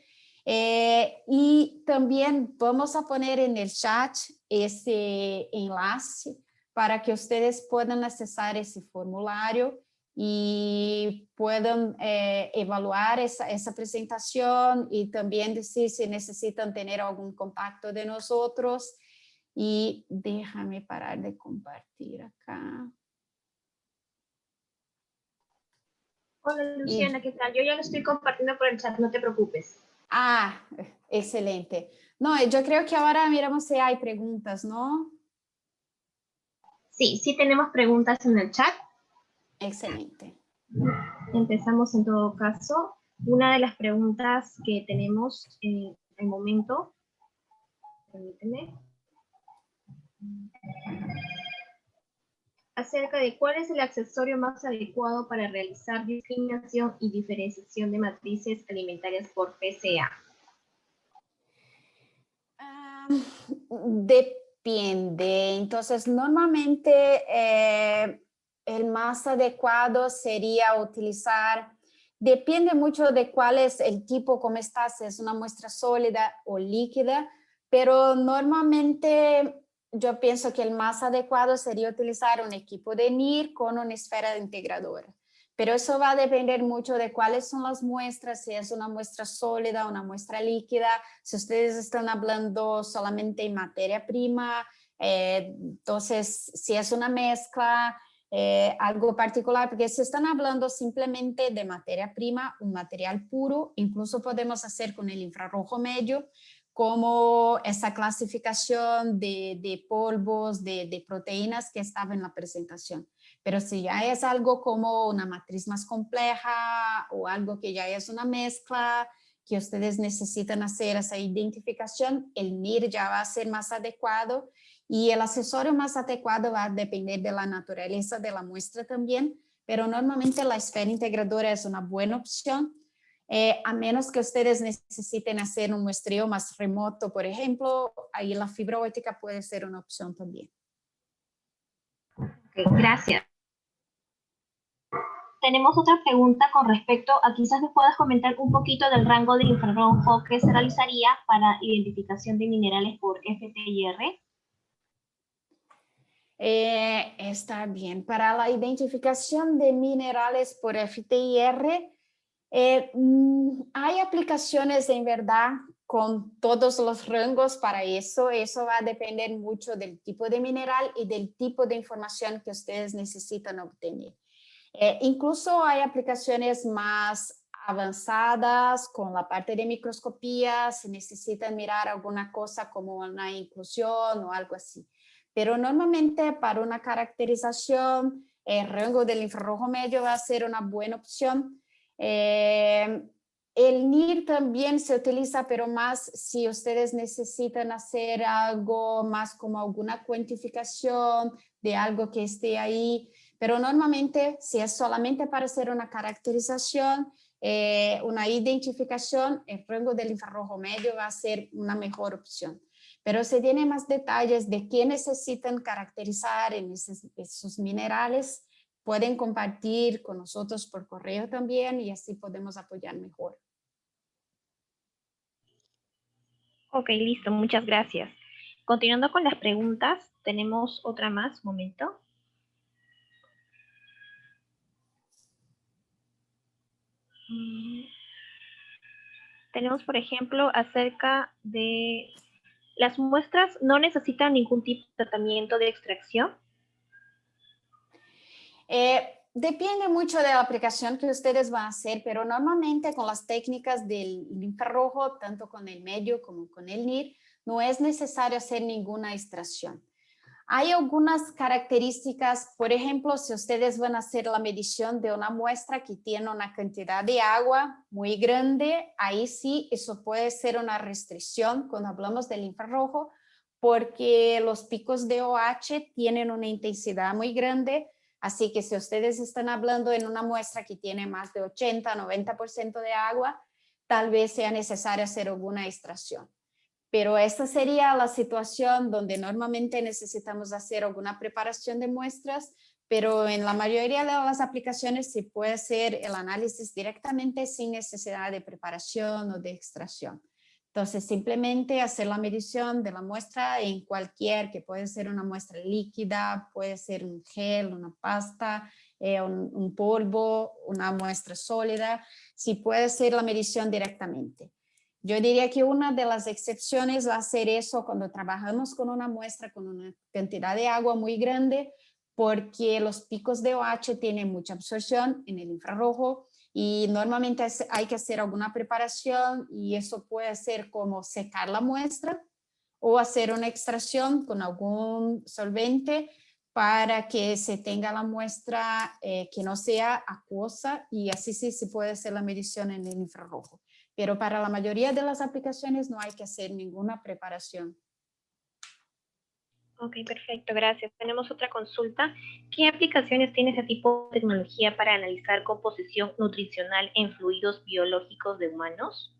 Y también vamos a poner en el chat ese enlace para que ustedes puedan accesar ese formulario y puedan evaluar esa presentación, y también decir si necesitan tener algún contacto de nosotros. Y déjame parar de compartir acá. Hola Luciana, ¿qué tal? Yo ya lo estoy compartiendo por el chat, no te preocupes. Ah, excelente. No, yo creo que ahora miramos si hay preguntas, ¿no? Sí, sí tenemos preguntas en el chat. Excelente. Empezamos en todo caso. una de las preguntas que tenemos en el momento. Permíteme. Acerca de cuál es el accesorio más adecuado para realizar discriminación y diferenciación de matrices alimentarias por PCA. Depende. Entonces, normalmente el más adecuado sería utilizar, depende mucho de cuál es el tipo, cómo está, si es una muestra sólida o líquida, pero normalmente yo pienso que el más adecuado sería utilizar un equipo de NIR con una esfera integradora. Pero eso va a depender mucho de cuáles son las muestras, si es una muestra sólida, una muestra líquida, si ustedes están hablando solamente en materia prima, entonces si es una mezcla, algo particular, porque si están hablando simplemente de materia prima, un material puro, incluso podemos hacer con el infrarrojo medio, como esa clasificación de polvos, de proteínas que estaba en la presentación. Pero si ya es algo como una matriz más compleja o algo que ya es una mezcla, que ustedes necesitan hacer esa identificación, el NIR ya va a ser más adecuado y el accesorio más adecuado va a depender de la naturaleza de la muestra también, pero normalmente la esfera integradora es una buena opción, a menos que ustedes necesiten hacer un muestreo más remoto, por ejemplo, ahí la fibra óptica puede ser una opción también. Okay, gracias. Tenemos otra pregunta con respecto a, quizás nos puedas comentar un poquito del rango de infrarrojo que se realizaría para identificación de minerales por FTIR. Está bien. Para la identificación de minerales por FTIR, hay aplicaciones en verdad con todos los rangos para eso. Eso va a depender mucho del tipo de mineral y del tipo de información que ustedes necesitan obtener. Incluso hay aplicaciones más avanzadas con la parte de microscopía, si necesitan mirar alguna cosa como una inclusión o algo así. Pero normalmente para una caracterización, el rango del infrarrojo medio va a ser una buena opción. El NIR también se utiliza, pero más si ustedes necesitan hacer algo más como alguna cuantificación de algo que esté ahí. Pero normalmente, si es solamente para hacer una caracterización, una identificación, el rango del infrarrojo medio va a ser una mejor opción. Pero si tienen más detalles de qué necesitan caracterizar en esos minerales, pueden compartir con nosotros por correo también y así podemos apoyar mejor. Ok, listo, muchas gracias. Continuando con las preguntas, tenemos otra más, un momento. Tenemos, por ejemplo, acerca de las muestras no necesitan ningún tipo de tratamiento de extracción. Depende mucho de la aplicación que ustedes van a hacer, pero normalmente con las técnicas del infrarrojo, tanto con el medio como con el NIR, no es necesario hacer ninguna extracción. Hay algunas características, por ejemplo, si ustedes van a hacer la medición de una muestra que tiene una cantidad de agua muy grande, ahí sí, eso puede ser una restricción cuando hablamos del infrarrojo, porque los picos de OH tienen una intensidad muy grande, así que si ustedes están hablando en una muestra que tiene más de 80-90% de agua, tal vez sea necesario hacer alguna extracción. Pero esta sería la situación donde normalmente necesitamos hacer alguna preparación de muestras, pero en la mayoría de las aplicaciones se puede hacer el análisis directamente sin necesidad de preparación o de extracción. Entonces, simplemente hacer la medición de la muestra en cualquier, que puede ser una muestra líquida, puede ser un gel, una pasta, un polvo, una muestra sólida, sí puede hacer la medición directamente. Yo diría que una de las excepciones va a ser eso cuando trabajamos con una muestra con una cantidad de agua muy grande, porque los picos de OH tienen mucha absorción en el infrarrojo y normalmente hay que hacer alguna preparación y eso puede ser como secar la muestra o hacer una extracción con algún solvente para que se tenga la muestra que no sea acuosa y así sí se puede hacer la medición en el infrarrojo. Pero para la mayoría de las aplicaciones no hay que hacer ninguna preparación. Ok, perfecto, gracias. Tenemos otra consulta. ¿Qué aplicaciones tiene ese tipo de tecnología para analizar composición nutricional en fluidos biológicos de humanos?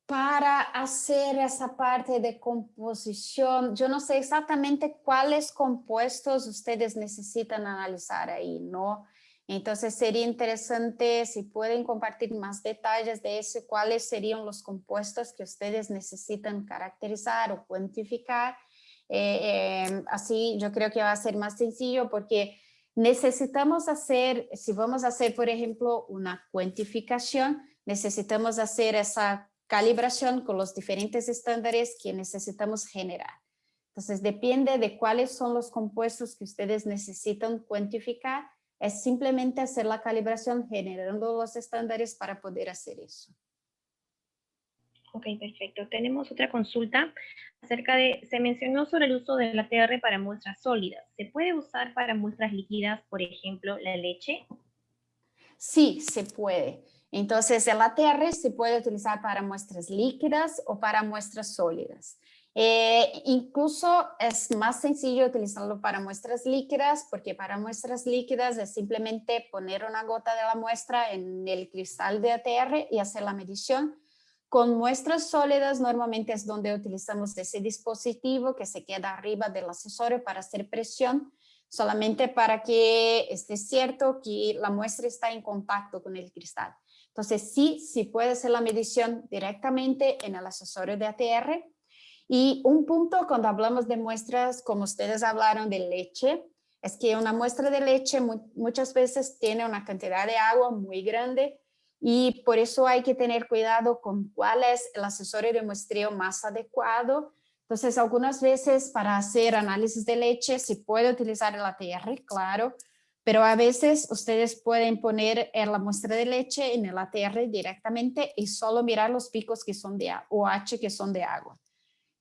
Para hacer esa parte de composición, yo no sé exactamente cuáles compuestos ustedes necesitan analizar ahí, ¿no? Entonces sería interesante si pueden compartir más detalles de eso, cuáles serían los compuestos que ustedes necesitan caracterizar o cuantificar. Así yo creo que va a ser más sencillo porque necesitamos hacer, si vamos a hacer, por ejemplo, una cuantificación, necesitamos hacer esa calibración con los diferentes estándares que necesitamos generar. Entonces, depende de cuáles son los compuestos que ustedes necesitan cuantificar, es simplemente hacer la calibración generando los estándares para poder hacer eso. Ok, perfecto. Tenemos otra consulta acerca de, se mencionó sobre el uso del ATR para muestras sólidas. ¿Se puede usar para muestras líquidas, por ejemplo, la leche? Sí, se puede. Entonces, el ATR se puede utilizar para muestras líquidas o para muestras sólidas. Incluso es más sencillo utilizarlo para muestras líquidas, porque para muestras líquidas es simplemente poner una gota de la muestra en el cristal de ATR y hacer la medición. Con muestras sólidas normalmente es donde utilizamos ese dispositivo que se queda arriba del accesorio para hacer presión, solamente para que esté cierto que la muestra está en contacto con el cristal. Entonces, sí puede hacer la medición directamente en el accesorio de ATR. Y un punto cuando hablamos de muestras, como ustedes hablaron de leche, es que una muestra de leche muchas veces tiene una cantidad de agua muy grande y por eso hay que tener cuidado con cuál es el accesorio de muestreo más adecuado. Entonces, algunas veces para hacer análisis de leche se puede utilizar el ATR, claro, pero a veces ustedes pueden poner la muestra de leche en el ATR directamente y solo mirar los picos que son de OH que son de agua.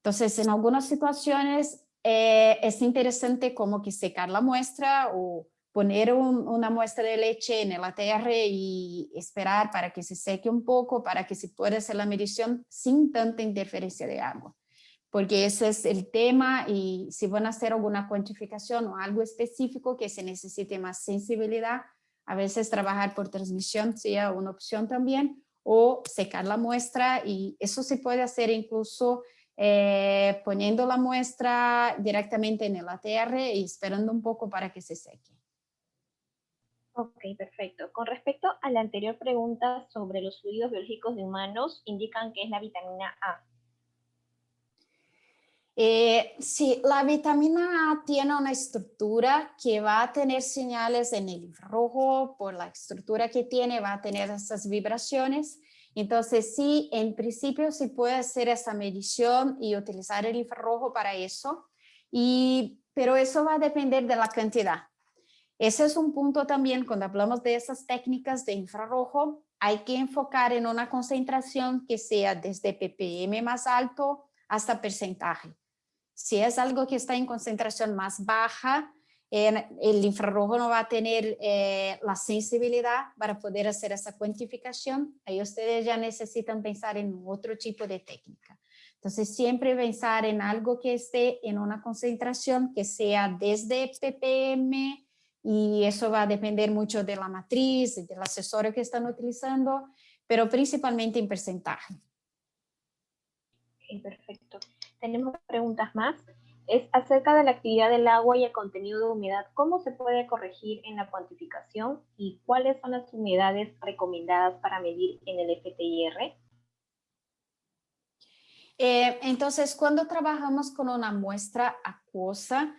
Entonces, en algunas situaciones es interesante como que secar la muestra o poner una muestra de leche en el ATR y esperar para que se seque un poco, para que se pueda hacer la medición sin tanta interferencia de agua. Porque ese es el tema y si van a hacer alguna cuantificación o algo específico que se necesite más sensibilidad, a veces trabajar por transmisión sea una opción también o secar la muestra y eso se puede hacer incluso poniendo la muestra directamente en el ATR y esperando un poco para que se seque. Ok, perfecto. Con respecto a la anterior pregunta sobre los fluidos biológicos de humanos, indican que es la vitamina A. Sí, la vitamina A tiene una estructura que va a tener señales en el infrarrojo, por la estructura que tiene va a tener esas vibraciones. Entonces, sí, en principio se puede hacer esa medición y utilizar el infrarrojo para eso, pero eso va a depender de la cantidad. Ese es un punto también cuando hablamos de esas técnicas de infrarrojo, hay que enfocar en una concentración que sea desde ppm más alto hasta porcentaje. Si es algo que está en concentración más baja, el infrarrojo no va a tener la sensibilidad para poder hacer esa cuantificación. Ahí ustedes ya necesitan pensar en otro tipo de técnica. Entonces, siempre pensar en algo que esté en una concentración que sea desde ppm y eso va a depender mucho de la matriz, del accesorio que están utilizando, pero principalmente en porcentaje. Ok, perfecto. Tenemos preguntas más. Es acerca de la actividad del agua y el contenido de humedad. ¿Cómo se puede corregir en la cuantificación y cuáles son las humedades recomendadas para medir en el FTIR? Entonces, cuando trabajamos con una muestra acuosa,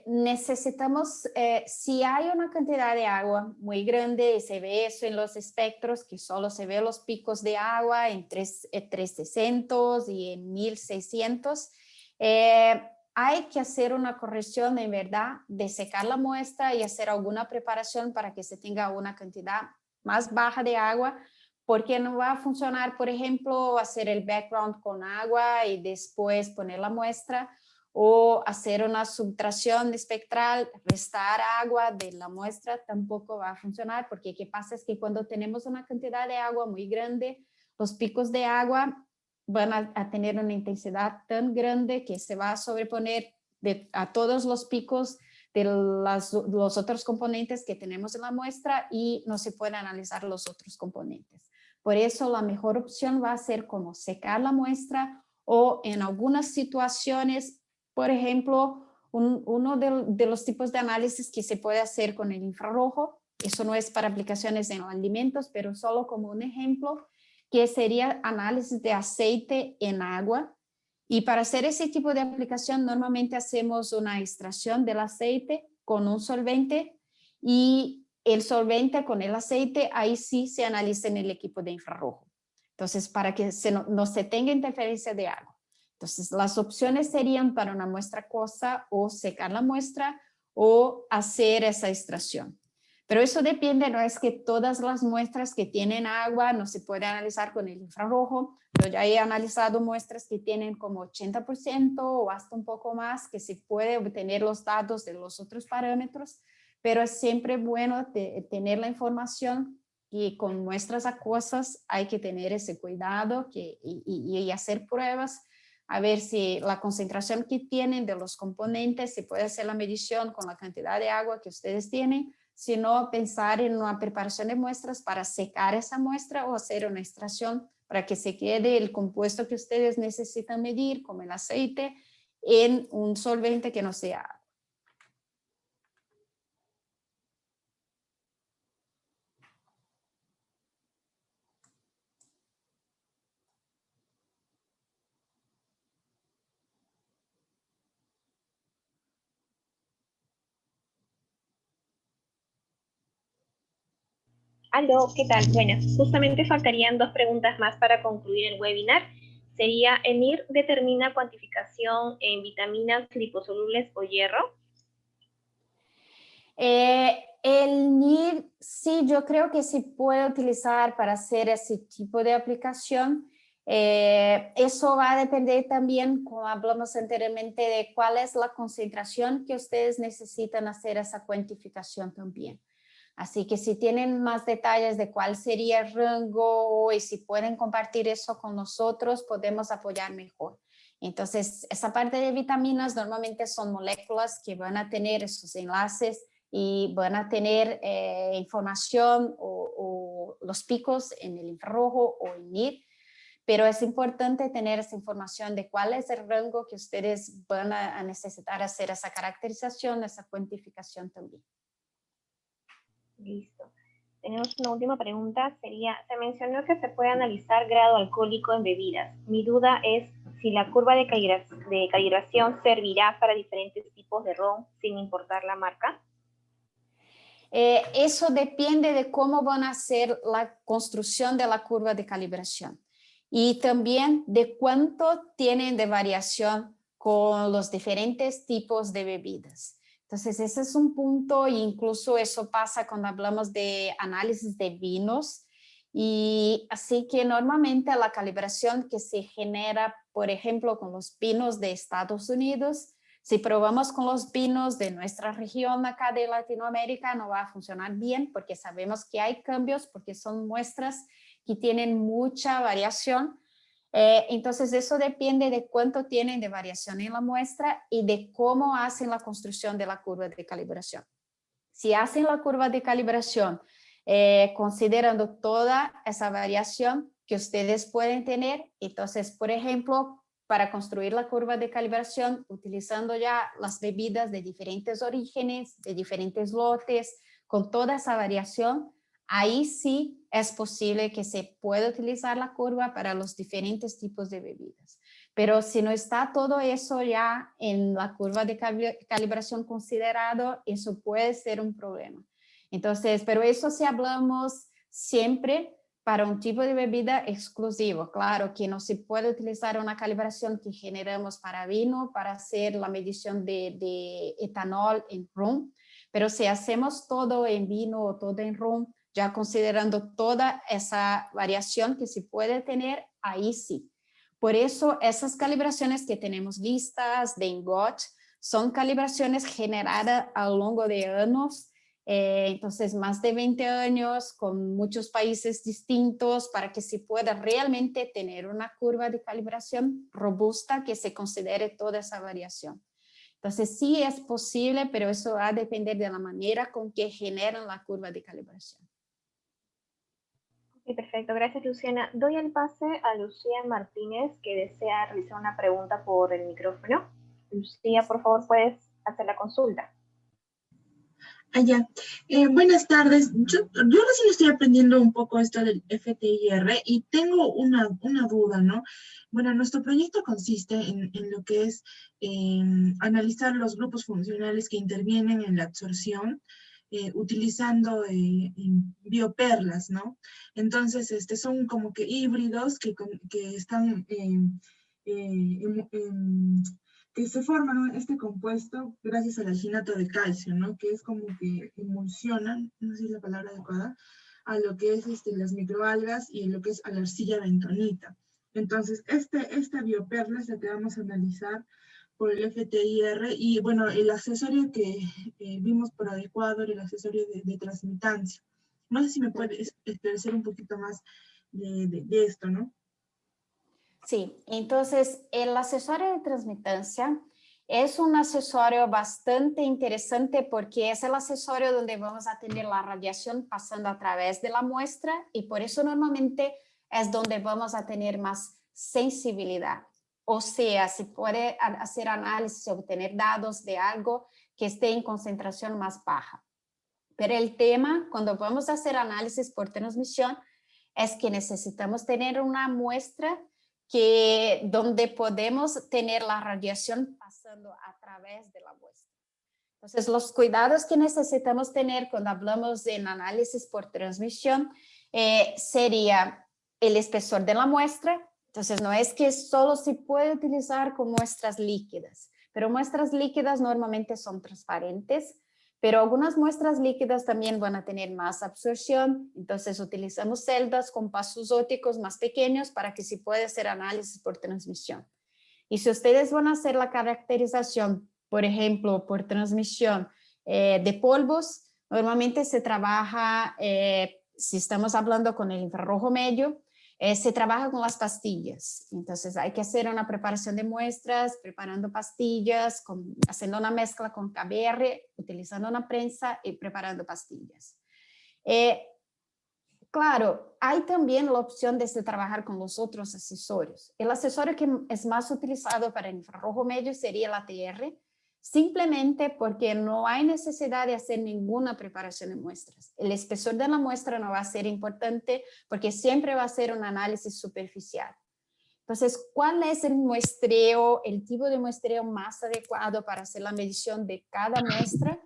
necesitamos, si hay una cantidad de agua muy grande, y se ve eso en los espectros, que solo se ve los picos de agua en 300 y en 1600, hay que hacer una corrección en verdad de secar la muestra y hacer alguna preparación para que se tenga una cantidad más baja de agua, porque no va a funcionar, por ejemplo, hacer el background con agua y después poner la muestra, o hacer una subtracción espectral, restar agua de la muestra, tampoco va a funcionar, porque ¿qué pasa? Es que cuando tenemos una cantidad de agua muy grande, los picos de agua van a tener una intensidad tan grande que se va a sobreponer a todos los picos de los otros componentes que tenemos en la muestra y no se puede analizar los otros componentes. Por eso la mejor opción va a ser como secar la muestra o en algunas situaciones, por ejemplo, uno de los tipos de análisis que se puede hacer con el infrarrojo, eso no es para aplicaciones en alimentos, pero solo como un ejemplo, que sería análisis de aceite en agua. Y para hacer ese tipo de aplicación, normalmente hacemos una extracción del aceite con un solvente y el solvente con el aceite, ahí sí se analiza en el equipo de infrarrojo. Entonces, para que no se tenga interferencia de agua. Entonces, las opciones serían para una muestra acuosa o secar la muestra o hacer esa extracción. Pero eso depende, no es que todas las muestras que tienen agua no se pueden analizar con el infrarrojo. Yo ya he analizado muestras que tienen como 80% o hasta un poco más, que se puede obtener los datos de los otros parámetros, pero es siempre bueno tener la información y con muestras acuosas hay que tener ese cuidado y hacer pruebas a ver si la concentración que tienen de los componentes, se puede hacer la medición con la cantidad de agua que ustedes tienen, sino pensar en una preparación de muestras para secar esa muestra o hacer una extracción para que se quede el compuesto que ustedes necesitan medir, como el aceite, en un solvente que no sea agua. Aló, ¿qué tal? Bueno, justamente faltarían 2 preguntas más para concluir el webinar. Sería, ¿ENIR determina cuantificación en vitaminas liposolubles o hierro? El NIR, sí, yo creo que se puede utilizar para hacer ese tipo de aplicación. Eso va a depender también, como hablamos anteriormente, de cuál es la concentración que ustedes necesitan hacer esa cuantificación también. Así que si tienen más detalles de cuál sería el rango y si pueden compartir eso con nosotros, podemos apoyar mejor. Entonces, esa parte de vitaminas normalmente son moléculas que van a tener esos enlaces y van a tener información o los picos en el infrarrojo o en NIR, pero es importante tener esa información de cuál es el rango que ustedes van a necesitar hacer esa caracterización, esa cuantificación también. Listo. Tenemos una última pregunta, sería, se mencionó que se puede analizar grado alcohólico en bebidas. Mi duda es si la curva de calibración servirá para diferentes tipos de ron sin importar la marca. Eso depende de cómo van a hacer la construcción de la curva de calibración y también de cuánto tienen de variación con los diferentes tipos de bebidas. Entonces, ese es un punto, e incluso eso pasa cuando hablamos de análisis de vinos. Y así que normalmente la calibración que se genera, por ejemplo, con los vinos de Estados Unidos, si probamos con los vinos de nuestra región acá de Latinoamérica, no va a funcionar bien porque sabemos que hay cambios, porque son muestras que tienen mucha variación. Entonces, eso depende de cuánto tienen de variación en la muestra y de cómo hacen la construcción de la curva de calibración. Si hacen la curva de calibración considerando toda esa variación que ustedes pueden tener, entonces, por ejemplo, para construir la curva de calibración, utilizando ya las bebidas de diferentes orígenes, de diferentes lotes, con toda esa variación, ahí sí es posible que se pueda utilizar la curva para los diferentes tipos de bebidas. Pero si no está todo eso ya en la curva de calibración considerado, eso puede ser un problema. Entonces, pero eso si hablamos siempre para un tipo de bebida exclusivo. Claro que no se puede utilizar una calibración que generamos para vino para hacer la medición de etanol en rum, pero si hacemos todo en vino o todo en rum, ya considerando toda esa variación que se puede tener, ahí sí. Por eso esas calibraciones que tenemos listas de INGOT son calibraciones generadas a lo largo de años, entonces más de 20 años con muchos países distintos para que se pueda realmente tener una curva de calibración robusta que se considere toda esa variación. Entonces sí es posible, pero eso va a depender de la manera con que generan la curva de calibración. Sí, perfecto, gracias Luciana. Doy el pase a Lucía Martínez que desea realizar una pregunta por el micrófono. Lucía, por favor, puedes hacer la consulta. Ya. Buenas tardes. Yo recién estoy aprendiendo un poco esto del FTIR y tengo una duda, ¿no? Bueno, nuestro proyecto consiste en lo que es analizar los grupos funcionales que intervienen en la absorción utilizando bioperlas, ¿no? Entonces, son como que híbridos que están que se forman este compuesto gracias al alginato de calcio, ¿no? Que es como que emulsionan, no sé si es la palabra adecuada, a lo que es las microalgas y lo que es a la arcilla bentonita. Entonces, esta bioperla es la que vamos a analizar por el FTIR y, bueno, el accesorio que vimos por adecuado era el accesorio de transmitancia. No sé si me puede esclarecer un poquito más de esto, ¿no? Sí, entonces el accesorio de transmitancia es un accesorio bastante interesante porque es el accesorio donde vamos a tener la radiación pasando a través de la muestra y por eso normalmente es donde vamos a tener más sensibilidad. O sea, se puede hacer análisis y obtener datos de algo que esté en concentración más baja. Pero el tema, cuando vamos a hacer análisis por transmisión, es que necesitamos tener una muestra donde podemos tener la radiación pasando a través de la muestra. Entonces, los cuidados que necesitamos tener cuando hablamos de análisis por transmisión sería el espesor de la muestra. Entonces, no es que solo se puede utilizar con muestras líquidas, pero muestras líquidas normalmente son transparentes, pero algunas muestras líquidas también van a tener más absorción, entonces utilizamos celdas con pasos ópticos más pequeños para que se pueda hacer análisis por transmisión. Y si ustedes van a hacer la caracterización, por ejemplo, por transmisión de polvos, normalmente se trabaja, si estamos hablando con el infrarrojo medio, se trabaja con las pastillas. Entonces hay que hacer una preparación de muestras, preparando pastillas, haciendo una mezcla con KBR, utilizando una prensa y preparando pastillas. Claro, hay también la opción de trabajar con los otros accesorios. El accesorio que es más utilizado para el infrarrojo medio sería el ATR, simplemente porque no hay necesidad de hacer ninguna preparación de muestras. El espesor de la muestra no va a ser importante porque siempre va a ser un análisis superficial. Entonces, ¿cuál es el muestreo, el tipo de muestreo más adecuado para hacer la medición de cada muestra?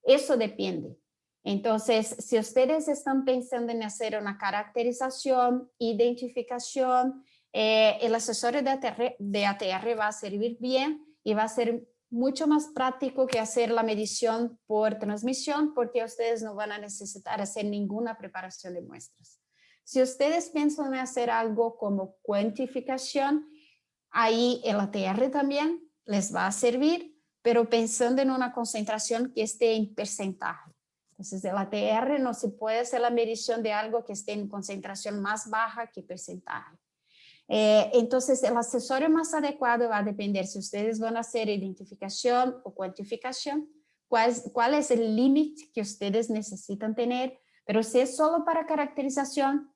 Eso depende. Entonces, si ustedes están pensando en hacer una caracterización, identificación, el accesorio de ATR va a servir bien y va a ser mucho más práctico que hacer la medición por transmisión porque ustedes no van a necesitar hacer ninguna preparación de muestras. Si ustedes piensan en hacer algo como cuantificación, ahí el ATR también les va a servir, pero pensando en una concentración que esté en porcentaje. Entonces, el ATR no se puede hacer la medición de algo que esté en concentración más baja que porcentaje. Entonces, el accesorio más adecuado va a depender si ustedes van a hacer identificación o cuantificación, cuál es el límite que ustedes necesitan tener, pero si es solo para caracterización,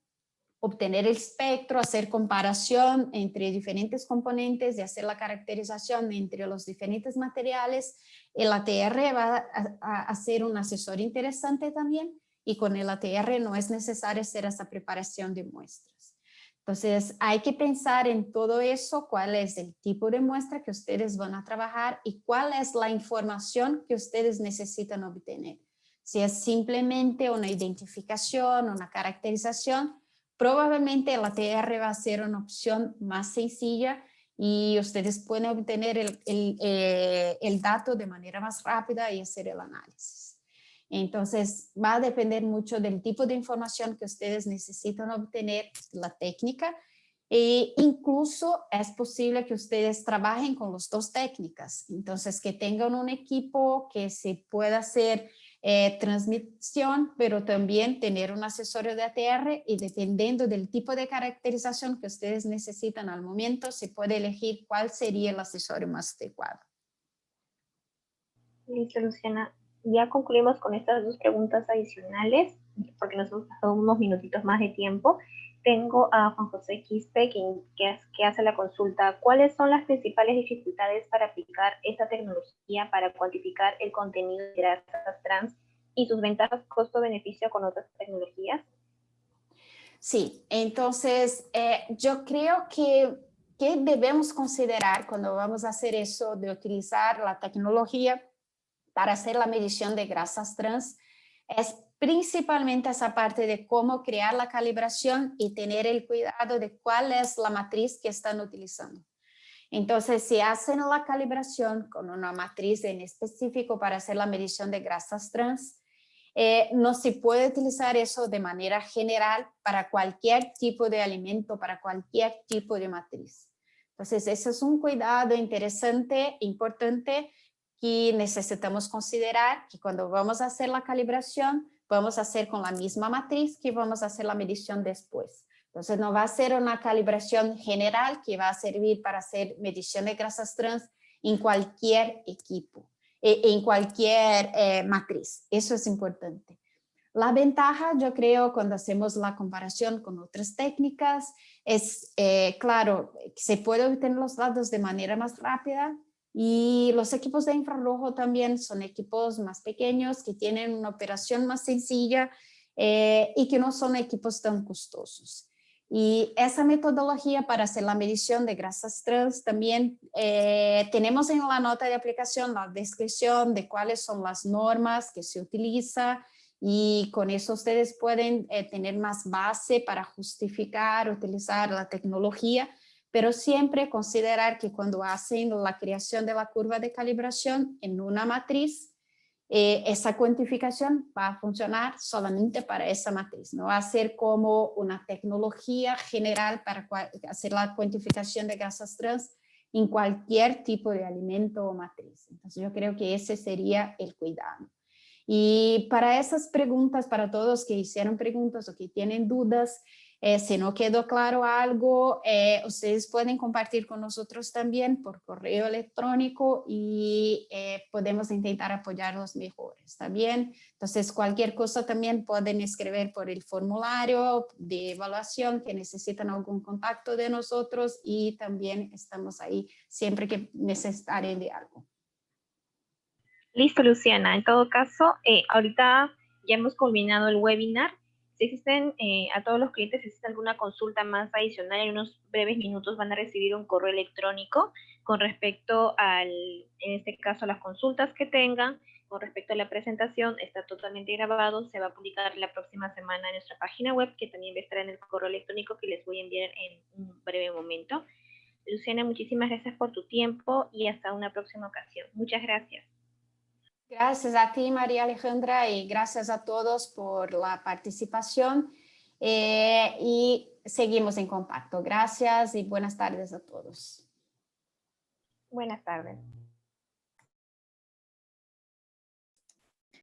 obtener el espectro, hacer comparación entre diferentes componentes y hacer la caracterización entre los diferentes materiales, el ATR va a ser un accesorio interesante también y con el ATR no es necesario hacer esa preparación de muestras. Entonces, hay que pensar en todo eso, cuál es el tipo de muestra que ustedes van a trabajar y cuál es la información que ustedes necesitan obtener. Si es simplemente una identificación, una caracterización, probablemente el ATR va a ser una opción más sencilla y ustedes pueden obtener el dato de manera más rápida y hacer el análisis. Entonces, va a depender mucho del tipo de información que ustedes necesitan obtener, la técnica, E incluso es posible que ustedes trabajen con las dos técnicas, entonces que tengan un equipo que se pueda hacer transmisión, pero también tener un accesorio de ATR y dependiendo del tipo de caracterización que ustedes necesitan al momento, se puede elegir cuál sería el accesorio más adecuado. Listo, Luciana. Ya concluimos con estas dos preguntas adicionales, porque nos hemos pasado unos minutitos más de tiempo. Tengo a Juan José Quispe, que hace la consulta. ¿Cuáles son las principales dificultades para aplicar esta tecnología para cuantificar el contenido de grasas trans y sus ventajas costo-beneficio con otras tecnologías? Sí, entonces yo creo que debemos considerar cuando vamos a hacer eso de utilizar la tecnología para hacer la medición de grasas trans es principalmente esa parte de cómo crear la calibración y tener el cuidado de cuál es la matriz que están utilizando. Entonces, si hacen la calibración con una matriz en específico para hacer la medición de grasas trans, no se puede utilizar eso de manera general para cualquier tipo de alimento, para cualquier tipo de matriz. Entonces, ese es un cuidado interesante, importante, que necesitamos considerar que cuando vamos a hacer la calibración, vamos a hacer con la misma matriz que vamos a hacer la medición después. Entonces, no va a ser una calibración general que va a servir para hacer medición de grasas trans en cualquier equipo, en cualquier matriz. Eso es importante. La ventaja, yo creo, cuando hacemos la comparación con otras técnicas, es, claro, se puede obtener los datos de manera más rápida y los equipos de infrarrojo también son equipos más pequeños que tienen una operación más sencilla y que no son equipos tan costosos. Y esa metodología para hacer la medición de grasas trans también tenemos en la nota de aplicación la descripción de cuáles son las normas que se utilizan y con eso ustedes pueden tener más base para justificar, utilizar la tecnología, pero siempre considerar que cuando hacen la creación de la curva de calibración en una matriz, esa cuantificación va a funcionar solamente para esa matriz, no va a ser como una tecnología general para hacer la cuantificación de grasas trans en cualquier tipo de alimento o matriz. Entonces yo creo que ese sería el cuidado. Y para esas preguntas, para todos que hicieron preguntas o que tienen dudas, si no quedó claro algo, ustedes pueden compartir con nosotros también por correo electrónico y podemos intentar apoyarlos mejor, ¿está bien? Entonces, cualquier cosa también pueden escribir por el formulario de evaluación que necesitan algún contacto de nosotros y también estamos ahí siempre que necesitaren de algo. Listo, Luciana. En todo caso, ahorita ya hemos culminado el webinar. Si existen, a todos los clientes, si existe alguna consulta más adicional, en unos breves minutos van a recibir un correo electrónico con respecto en este caso, a las consultas que tengan, con respecto a la presentación, está totalmente grabado, se va a publicar la próxima semana en nuestra página web, que también va a estar en el correo electrónico que les voy a enviar en un breve momento. Luciana, muchísimas gracias por tu tiempo y hasta una próxima ocasión. Muchas gracias. Gracias a ti, María Alejandra, y gracias a todos por la participación y seguimos en contacto. Gracias y buenas tardes a todos. Buenas tardes.